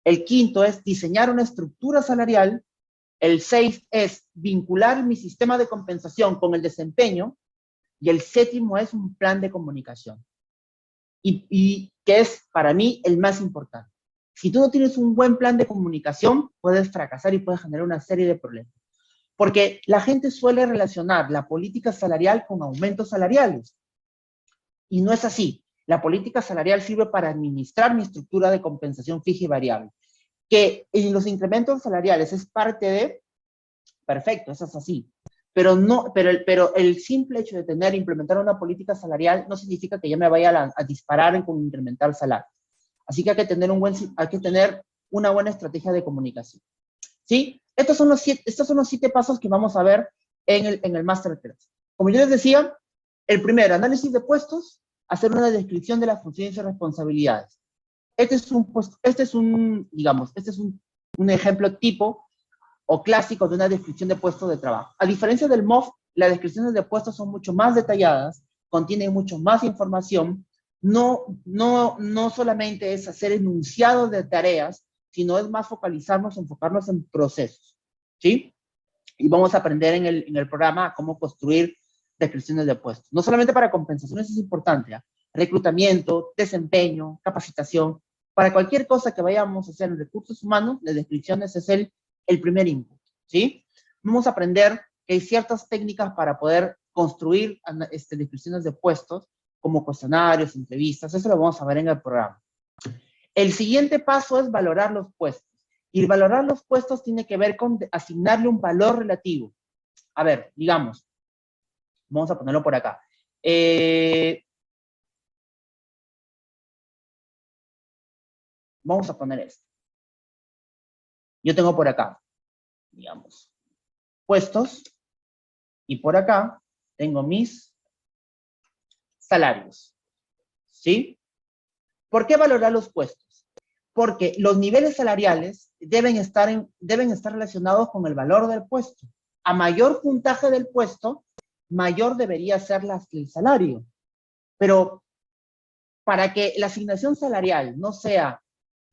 El quinto es diseñar una estructura salarial. El 6 es vincular mi sistema de compensación con el desempeño. Y el séptimo es un plan de comunicación. Y que es, para mí, el más importante. Si tú no tienes un buen plan de comunicación, puedes fracasar y puedes generar una serie de problemas. Porque la gente suele relacionar la política salarial con aumentos salariales. Y no es así. La política salarial sirve para administrar mi estructura de compensación fija y variable. Que en los incrementos salariales es parte de, perfecto, eso es así. Pero el simple hecho de implementar una política salarial no significa que ya me vaya a disparar con incrementar salario. Así que hay que tener una buena estrategia de comunicación. ¿Sí? Estos son los 7 pasos que vamos a ver en el Masterclass. Como yo les decía, el primero, análisis de puestos, hacer una descripción de las funciones y responsabilidades. Este es un ejemplo tipo o clásico de una descripción de puestos de trabajo. A diferencia del MOF, las descripciones de puestos son mucho más detalladas, contienen mucho más información, no solamente es hacer enunciados de tareas, sino es más enfocarnos en procesos, ¿sí? Y vamos a aprender en el programa cómo construir descripciones de puestos. No solamente para compensaciones es importante, ¿eh? Reclutamiento, desempeño, capacitación, para cualquier cosa que vayamos a hacer en recursos humanos, las descripciones es el primer input, ¿sí? Vamos a aprender que hay ciertas técnicas para poder construir descripciones de puestos, como cuestionarios, entrevistas, eso lo vamos a ver en el programa. El siguiente paso es valorar los puestos. Y valorar los puestos tiene que ver con asignarle un valor relativo. A ver, digamos, vamos a ponerlo por acá. Vamos a poner esto. Yo tengo por acá, digamos, puestos, y por acá tengo mis salarios, ¿sí? ¿Por qué valorar los puestos? Porque los niveles salariales deben estar relacionados con el valor del puesto. A mayor puntaje del puesto, mayor debería ser el salario. Pero para que la asignación salarial no sea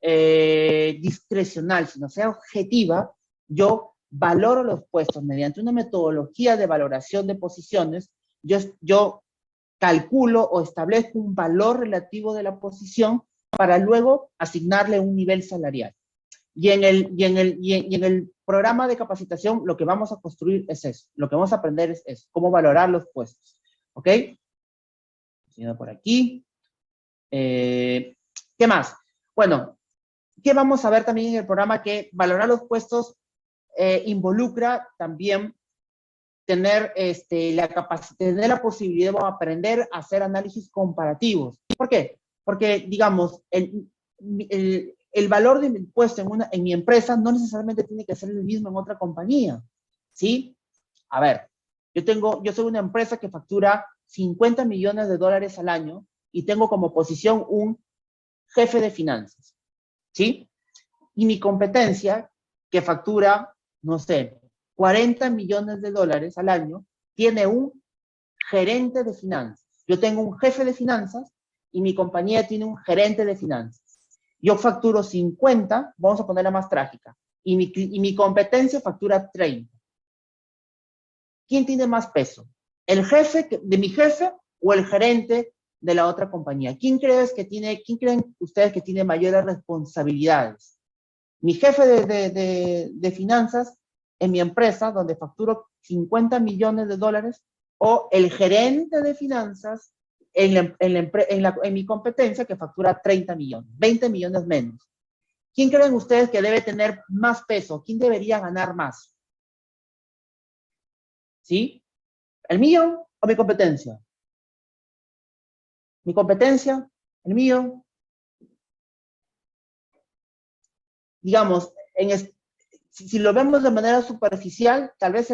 discrecional, sino sea objetiva, yo valoro los puestos mediante una metodología de valoración de posiciones. Yo calculo o establezco un valor relativo de la posición para luego asignarle un nivel salarial. Y en el programa de capacitación lo que vamos a construir es eso. Lo que vamos a aprender es eso, cómo valorar los puestos. ¿Ok? Siguiendo por aquí. ¿Qué más? Bueno, ¿qué vamos a ver también en el programa? Que valorar los puestos involucra también tener la posibilidad de aprender a hacer análisis comparativos. ¿Por qué? Porque, digamos, el valor de mi puesto en mi empresa no necesariamente tiene que ser el mismo en otra compañía, ¿sí? A ver, yo soy una empresa que factura $50 millones al año y tengo como posición un jefe de finanzas, ¿sí? Y mi competencia, que factura, no sé, $40 millones al año, tiene un gerente de finanzas. Yo tengo un jefe de finanzas y mi compañía tiene un gerente de finanzas. Yo facturo 50, vamos a ponerla más trágica, y mi competencia factura 30. ¿Quién tiene más peso? ¿El jefe de mi jefe o el gerente de la otra compañía? ¿Quién creen ustedes que tiene mayores responsabilidades? Mi jefe de finanzas en mi empresa, donde facturo $50 millones, o el gerente de finanzas en mi competencia, que factura 30 millones, 20 millones menos. ¿Quién creen ustedes que debe tener más peso? ¿Quién debería ganar más? ¿Sí? ¿El mío o mi competencia? ¿Mi competencia? ¿El mío? Digamos, si lo vemos de manera superficial, tal vez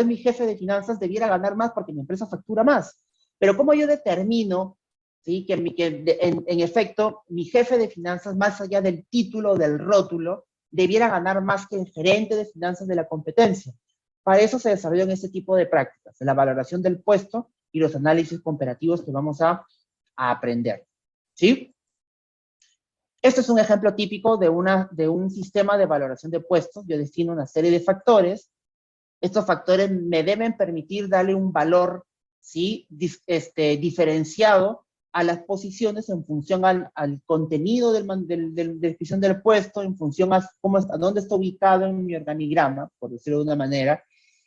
mi jefe de finanzas debiera ganar más porque mi empresa factura más. Pero ¿cómo yo determino, ¿sí? En efecto, mi jefe de finanzas, más allá del título, del rótulo, debiera ganar más que el gerente de finanzas de la competencia? Para eso se desarrollan este tipo de prácticas, la valoración del puesto y los análisis comparativos que vamos a aprender. ¿Sí? Este es un ejemplo típico de un sistema de valoración de puestos. Yo defino una serie de factores. Estos factores me deben permitir darle un valor, ¿sí? Diferenciado a las posiciones en función al contenido de la descripción del puesto, en función a dónde está ubicado en mi organigrama, por decirlo de una manera,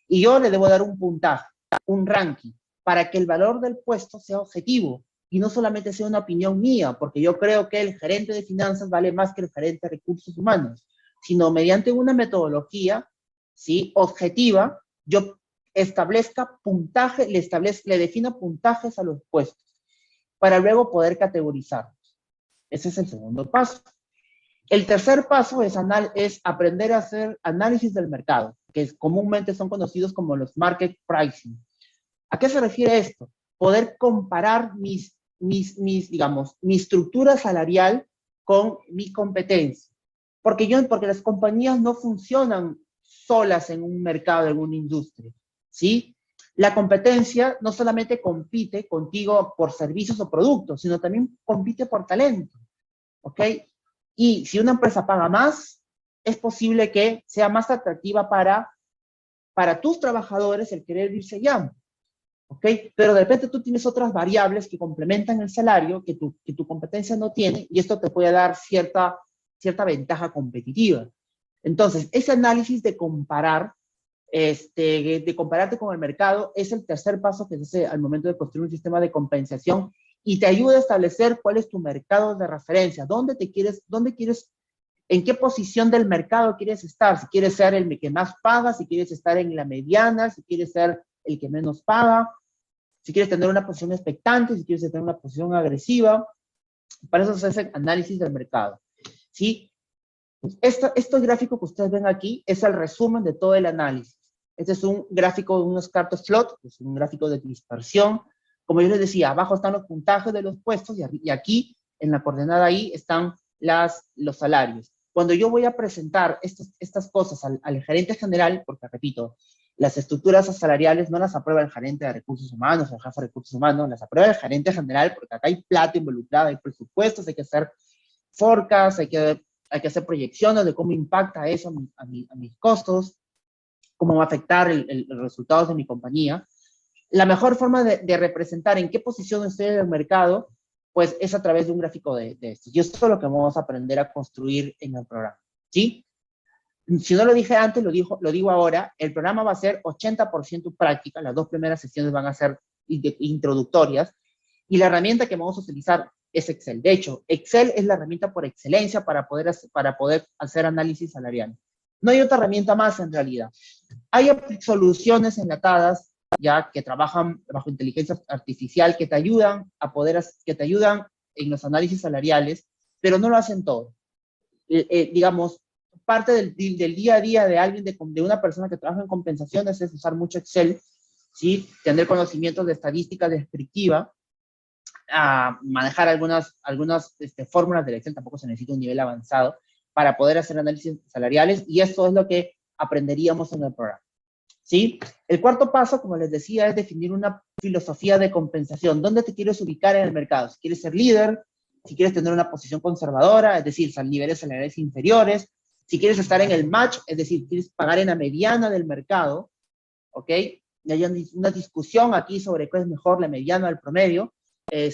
y yo le debo dar un puntaje, un ranking, para que el valor del puesto sea objetivo y no solamente sea una opinión mía, porque yo creo que el gerente de finanzas vale más que el gerente de recursos humanos, sino mediante una metodología, ¿sí? Objetiva, yo establezca puntaje, le defino puntajes a los puestos, para luego poder categorizarlos. Ese es el segundo paso. El tercer paso es aprender a hacer análisis del mercado, que comúnmente son conocidos como los market pricing. ¿A qué se refiere esto? Poder comparar digamos, mi estructura salarial con mi competencia. Porque las compañías no funcionan solas en un mercado, en una industria, ¿sí? La competencia no solamente compite contigo por servicios o productos, sino también compite por talento, ¿ok? Y si una empresa paga más, es posible que sea más atractiva para tus trabajadores el querer irse allá, ¿ok? Pero de repente tú tienes otras variables que complementan el salario que tu competencia no tiene, y esto te puede dar cierta ventaja competitiva. Entonces, ese análisis de comparar, de compararte con el mercado, es el tercer paso que se hace al momento de construir un sistema de compensación y te ayuda a establecer cuál es tu mercado de referencia, en qué posición del mercado quieres estar, si quieres ser el que más paga, si quieres estar en la mediana, si quieres ser el que menos paga, si quieres tener una posición expectante, si quieres tener una posición agresiva. Para eso se hace análisis del mercado, ¿sí? Este gráfico que ustedes ven aquí es el resumen de todo el análisis. Este es un gráfico de unos cartos slot, es un gráfico de dispersión. Como yo les decía, abajo están los puntajes de los puestos y aquí, en la coordenada I, están los salarios. Cuando yo voy a presentar estas cosas al gerente general, porque repito, las estructuras salariales no las aprueba el gerente de recursos humanos, el jefe de recursos humanos, las aprueba el gerente general, porque acá hay plata involucrada, hay presupuestos, hay que hacer forecasts, hay que hacer proyecciones de cómo impacta eso a mis costos, cómo va a afectar los resultados de mi compañía. La mejor forma de representar en qué posición estoy en el mercado, pues es a través de un gráfico de estos. Y esto es lo que vamos a aprender a construir en el programa, ¿sí? Si no lo dije antes, lo digo ahora, el programa va a ser 80% práctica, las 2 primeras sesiones van a ser introductorias, y la herramienta que vamos a utilizar es Excel. De hecho, Excel es la herramienta por excelencia para poder hacer análisis salarial. No hay otra herramienta más en realidad. Hay soluciones enlatadas ya que trabajan bajo inteligencia artificial que te ayudan en los análisis salariales, pero no lo hacen todo. Digamos, parte del día a día de alguien, de una persona que trabaja en compensaciones es usar mucho Excel, ¿sí? Tener conocimientos de estadística descriptiva, a manejar algunas fórmulas del Excel, tampoco se necesita un nivel avanzado para poder hacer análisis salariales, y esto es lo que aprenderíamos en el programa, ¿sí? El cuarto paso, como les decía, es definir una filosofía de compensación. ¿Dónde te quieres ubicar en el mercado? Si quieres ser líder, si quieres tener una posición conservadora, es decir, niveles salariales inferiores, si quieres estar en el match, es decir, quieres pagar en la mediana del mercado, ¿ok? Y hay una discusión aquí sobre cuál es mejor, la mediana o el promedio, y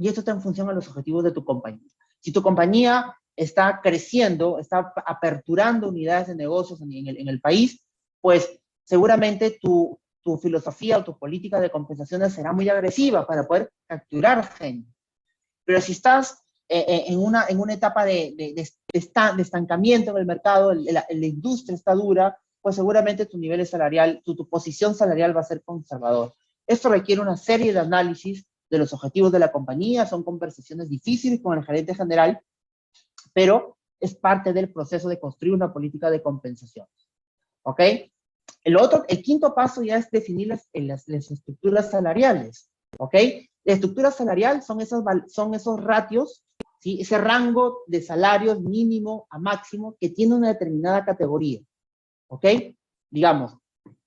esto está en función a los objetivos de tu compañía. Si tu compañía está creciendo, está aperturando unidades de negocios en el país, pues seguramente tu filosofía o tu política de compensaciones será muy agresiva para poder capturar gente. Pero si estás en una etapa de estancamiento en el mercado, la industria está dura, pues seguramente tu nivel salarial, tu posición salarial va a ser conservador. Esto requiere una serie de análisis de los objetivos de la compañía, son conversaciones difíciles con el gerente general, pero es parte del proceso de construir una política de compensación. ¿Ok? El quinto paso ya es definir las estructuras salariales. ¿Ok? La estructura salarial son esos ratios, ¿sí? Ese rango de salarios mínimo a máximo que tiene una determinada categoría. ¿Ok? Digamos,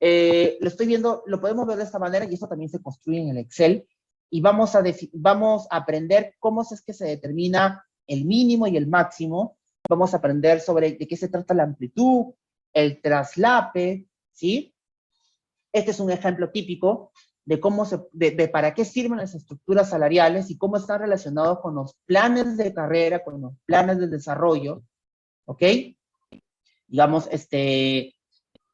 lo estoy viendo, lo podemos ver de esta manera y eso también se construye en el Excel y vamos a aprender cómo es que se determina el mínimo y el máximo. Vamos a aprender sobre de qué se trata la amplitud, el traslape, ¿sí? Este es un ejemplo típico de para qué sirven las estructuras salariales y cómo están relacionados con los planes de carrera, con los planes de desarrollo, ¿ok? Digamos,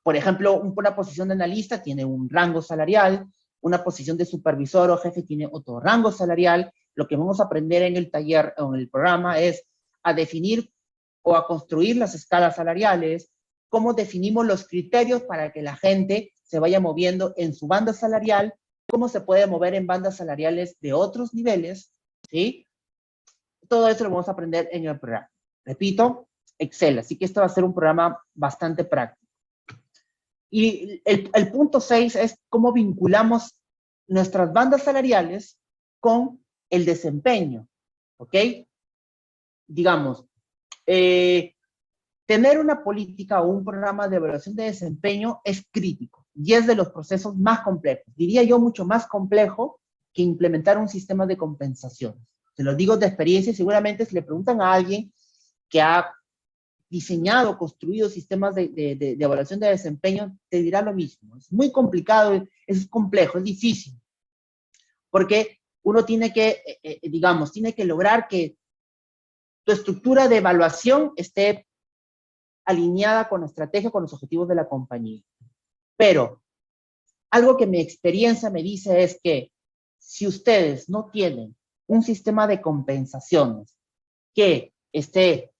por ejemplo, una posición de analista tiene un rango salarial, una posición de supervisor o jefe tiene otro rango salarial. Lo que vamos a aprender en el taller o en el programa es a definir o a construir las escalas salariales, cómo definimos los criterios para que la gente se vaya moviendo en su banda salarial, cómo se puede mover en bandas salariales de otros niveles, ¿sí? Todo eso lo vamos a aprender en el programa. Repito, Excel, así que esto va a ser un programa bastante práctico. Y el punto 6 es cómo vinculamos nuestras bandas salariales con el desempeño, ¿ok? Digamos, tener una política o un programa de evaluación de desempeño es crítico y es de los procesos más complejos. Diría yo mucho más complejo que implementar un sistema de compensaciones. Se lo digo de experiencia, seguramente si le preguntan a alguien que ha diseñado, construido sistemas de evaluación de desempeño, te dirá lo mismo. Es muy complicado, es complejo, es difícil. Porque uno tiene que, digamos, tiene que lograr que tu estructura de evaluación esté alineada con la estrategia, con los objetivos de la compañía. Pero algo que mi experiencia me dice es que si ustedes no tienen un sistema de compensaciones que esté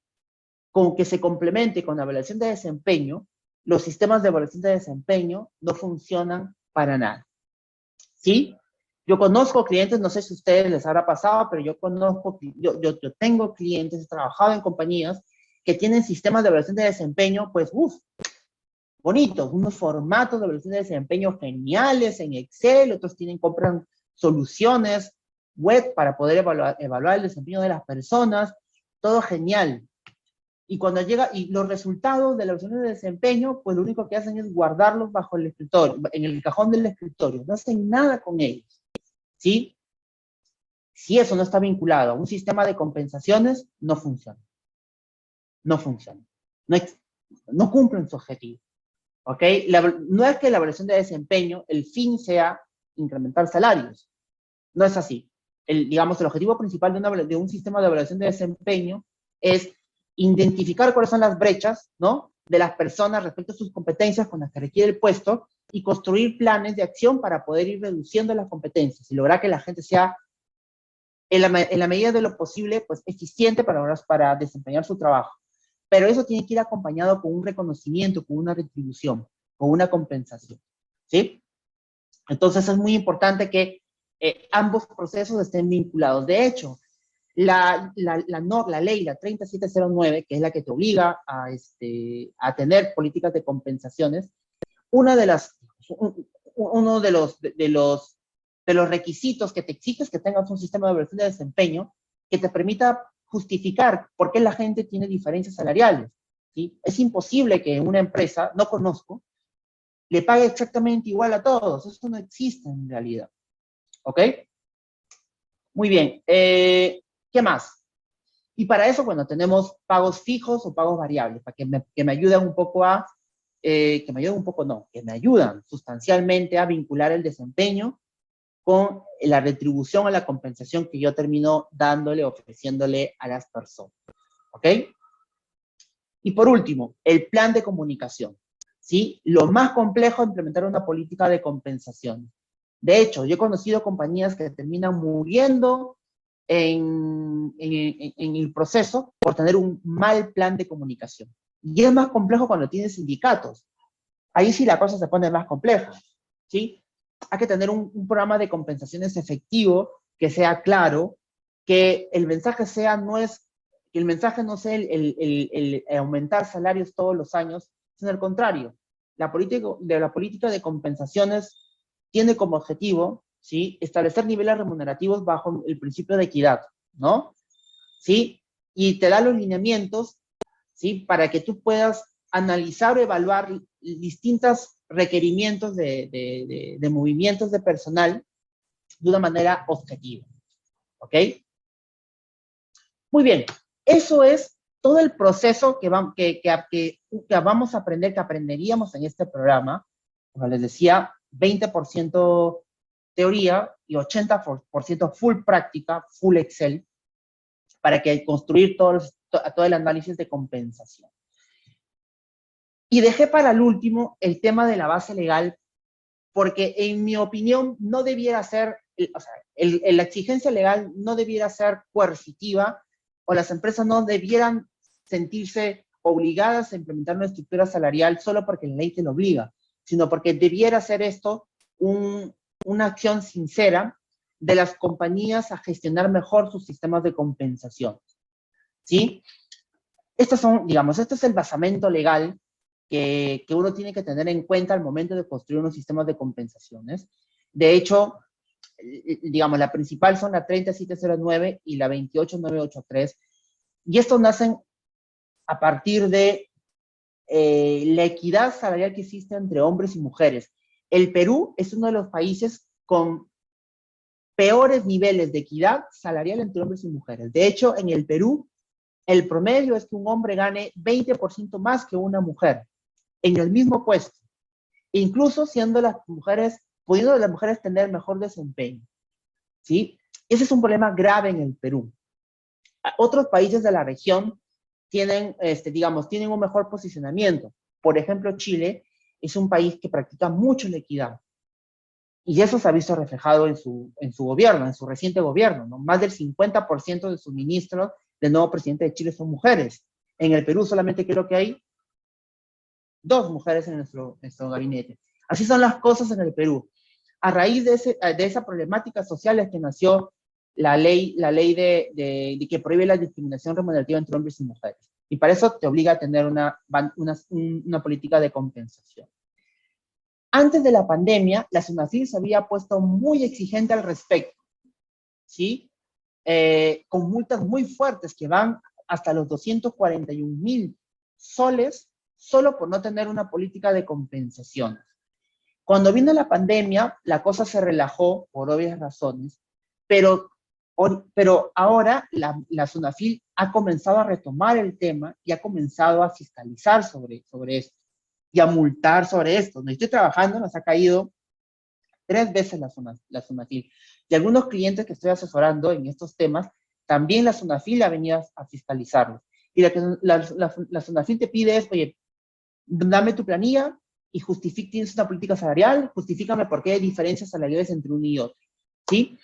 con que se complemente con la evaluación de desempeño, los sistemas de evaluación de desempeño no funcionan para nada. ¿Sí? Yo conozco clientes, no sé si a ustedes les habrá pasado, pero yo tengo clientes, he trabajado en compañías que tienen sistemas de evaluación de desempeño, pues, bonitos, unos formatos de evaluación de desempeño geniales en Excel, otros compran soluciones web para poder evaluar el desempeño de las personas, todo genial. Y cuando llega, y los resultados de la evaluación de desempeño, pues lo único que hacen es guardarlos bajo el escritorio, en el cajón del escritorio, no hacen nada con ellos, ¿sí? Si eso no está vinculado a un sistema de compensaciones, no funciona. No funciona. No cumplen su objetivo, ¿ok? No es que la evaluación de desempeño, el fin sea incrementar salarios, no es así. Digamos, el objetivo principal de un sistema de evaluación de desempeño es identificar cuáles son las brechas, ¿no? De las personas respecto a sus competencias con las que requiere el puesto y construir planes de acción para poder ir reduciendo las competencias y lograr que la gente sea, en la medida de lo posible, pues eficiente para desempeñar su trabajo. Pero eso tiene que ir acompañado con un reconocimiento, con una retribución, con una compensación, ¿sí? Entonces es muy importante que ambos procesos estén vinculados. De hecho, la ley, la 3709, que es la que te obliga a tener políticas de compensaciones, uno de los requisitos que te exige es que tengas un sistema de evaluación de desempeño que te permita justificar por qué la gente tiene diferencias salariales, ¿sí? Es imposible que una empresa, no conozco, le pague exactamente igual a todos. Eso no existe en realidad. ¿Ok? Muy bien. ¿Qué más? Y para eso, bueno, tenemos pagos fijos o pagos variables, para que me ayuden un poco que me ayudan sustancialmente a vincular el desempeño con la retribución o la compensación que yo termino dándole, ofreciéndole a las personas. ¿Ok? Y por último, el plan de comunicación. ¿Sí? Lo más complejo es implementar una política de compensación. De hecho, yo he conocido compañías que terminan muriendo en el proceso por tener un mal plan de comunicación. Y es más complejo cuando tienes sindicatos. Ahí sí la cosa se pone más compleja, ¿sí? Hay que tener un programa de compensaciones efectivo, que sea claro, que el mensaje sea, no es que el mensaje no sea el aumentar salarios todos los años, sino al contrario. La política de compensaciones tiene como objetivo, ¿sí?, establecer niveles remunerativos bajo el principio de equidad, ¿no? ¿Sí? Y te da los lineamientos, ¿sí?, para que tú puedas analizar o evaluar distintos requerimientos de movimientos de personal de una manera objetiva. ¿Ok? Muy bien. Eso es todo el proceso que vamos a aprender, que aprenderíamos en este programa. Como les decía, 20% teoría y 80% full práctica, full Excel, para que construir todo el análisis de compensación. Y dejé para el último el tema de la base legal, porque en mi opinión no debiera ser, o sea, la exigencia legal no debiera ser coercitiva, o las empresas no debieran sentirse obligadas a implementar una estructura salarial solo porque la ley te lo obliga, sino porque debiera ser esto una acción sincera de las compañías a gestionar mejor sus sistemas de compensación. ¿Sí? Estos son, digamos, este es el basamento legal que uno tiene que tener en cuenta al momento de construir unos sistemas de compensaciones. De hecho, digamos, la principal son la 30709 y la 28983, y estos nacen a partir de la equidad salarial que existe entre hombres y mujeres. El Perú es uno de los países con peores niveles de equidad salarial entre hombres y mujeres. De hecho, en el Perú, el promedio es que un hombre gane 20% más que una mujer en el mismo puesto, incluso pudiendo las mujeres tener mejor desempeño, ¿sí? Ese es un problema grave en el Perú. Otros países de la región tienen un mejor posicionamiento. Por ejemplo, Chile es un país que practica mucho la equidad, y eso se ha visto reflejado en su gobierno, en su reciente gobierno, ¿no? Más del 50% de sus ministros del nuevo presidente de Chile son mujeres. En el Perú solamente creo que hay 2 mujeres en nuestro gabinete. Así son las cosas en el Perú. A raíz de esa problemática social es que nació la ley de que prohíbe la discriminación remunerativa entre hombres y mujeres. Y para eso te obliga a tener una política de compensación. Antes de la pandemia, la SUNAFIL se había puesto muy exigente al respecto, ¿sí? Con multas muy fuertes que van hasta los 241,000 soles solo por no tener una política de compensación. Cuando vino la pandemia, la cosa se relajó por obvias razones, pero ahora la SUNAFIL ha comenzado a retomar el tema y ha comenzado a fiscalizar sobre esto y a multar sobre esto. No estoy trabajando, nos ha caído 3 veces la SUNAFIL. Y algunos clientes que estoy asesorando en estos temas, también la SUNAFIL ha venido a fiscalizarlos. Y lo que la SUNAFIL te pide es, oye, dame tu planilla y tienes una política salarial, justifícame por qué hay diferencias salariales entre uno y otro, ¿sí?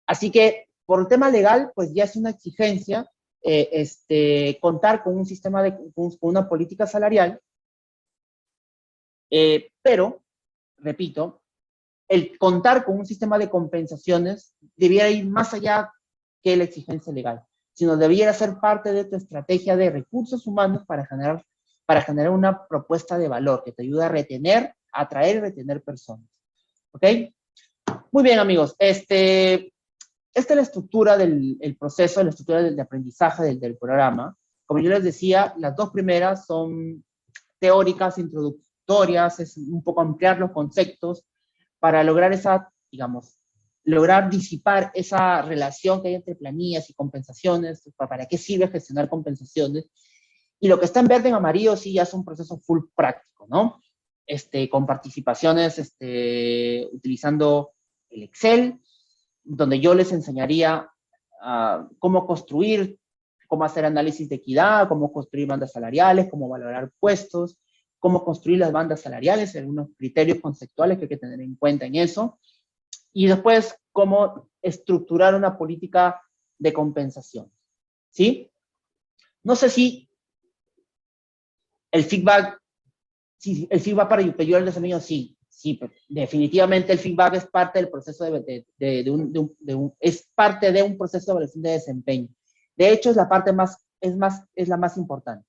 Así que, por el tema legal, pues ya es una exigencia contar con un sistema con una política salarial, pero, repito, el contar con un sistema de compensaciones debiera ir más allá que la exigencia legal, sino debiera ser parte de tu estrategia de recursos humanos para generar una propuesta de valor que te ayude a atraer y retener personas. ¿Ok? Muy bien, amigos. Esta es la estructura del proceso, la estructura de aprendizaje del programa. Como yo les decía, las 2 primeras son teóricas, introductorias, es un poco ampliar los conceptos para lograr lograr disipar esa relación que hay entre planillas y compensaciones, para qué sirve gestionar compensaciones. Y lo que está en verde en amarillo sí ya es un proceso full práctico, ¿no? Con participaciones, utilizando el Excel, donde yo les enseñaría cómo construir, cómo hacer análisis de equidad, cómo construir bandas salariales, cómo valorar puestos, cómo construir las bandas salariales, algunos criterios conceptuales que hay que tener en cuenta en eso, y después cómo estructurar una política de compensación, ¿sí? No sé si el feedback para que yo el desempeño, sí, definitivamente el feedback es parte del proceso es parte de un proceso de evaluación de desempeño. De hecho, es la parte es la más importante.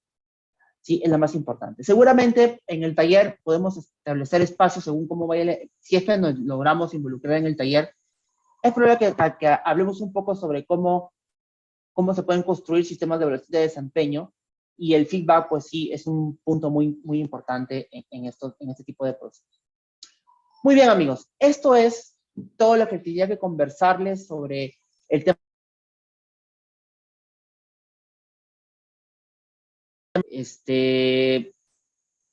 Sí, es la más importante. Seguramente en el taller podemos establecer espacios según cómo vaya, si es que nos logramos involucrar en el taller, es probable que hablemos un poco sobre cómo se pueden construir sistemas de evaluación de desempeño, y el feedback, pues sí, es un punto muy importante en este tipo de procesos. Muy bien, amigos, esto es todo lo que quería que conversarles sobre el tema.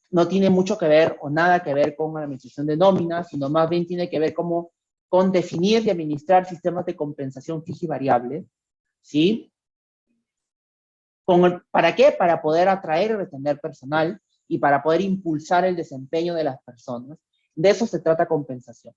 No tiene mucho que ver o nada que ver con la administración de nóminas, sino más bien tiene que ver con definir y administrar sistemas de compensación fija y variable, ¿sí? ¿Para qué? Para poder atraer y retener personal y para poder impulsar el desempeño de las personas. De eso se trata compensación.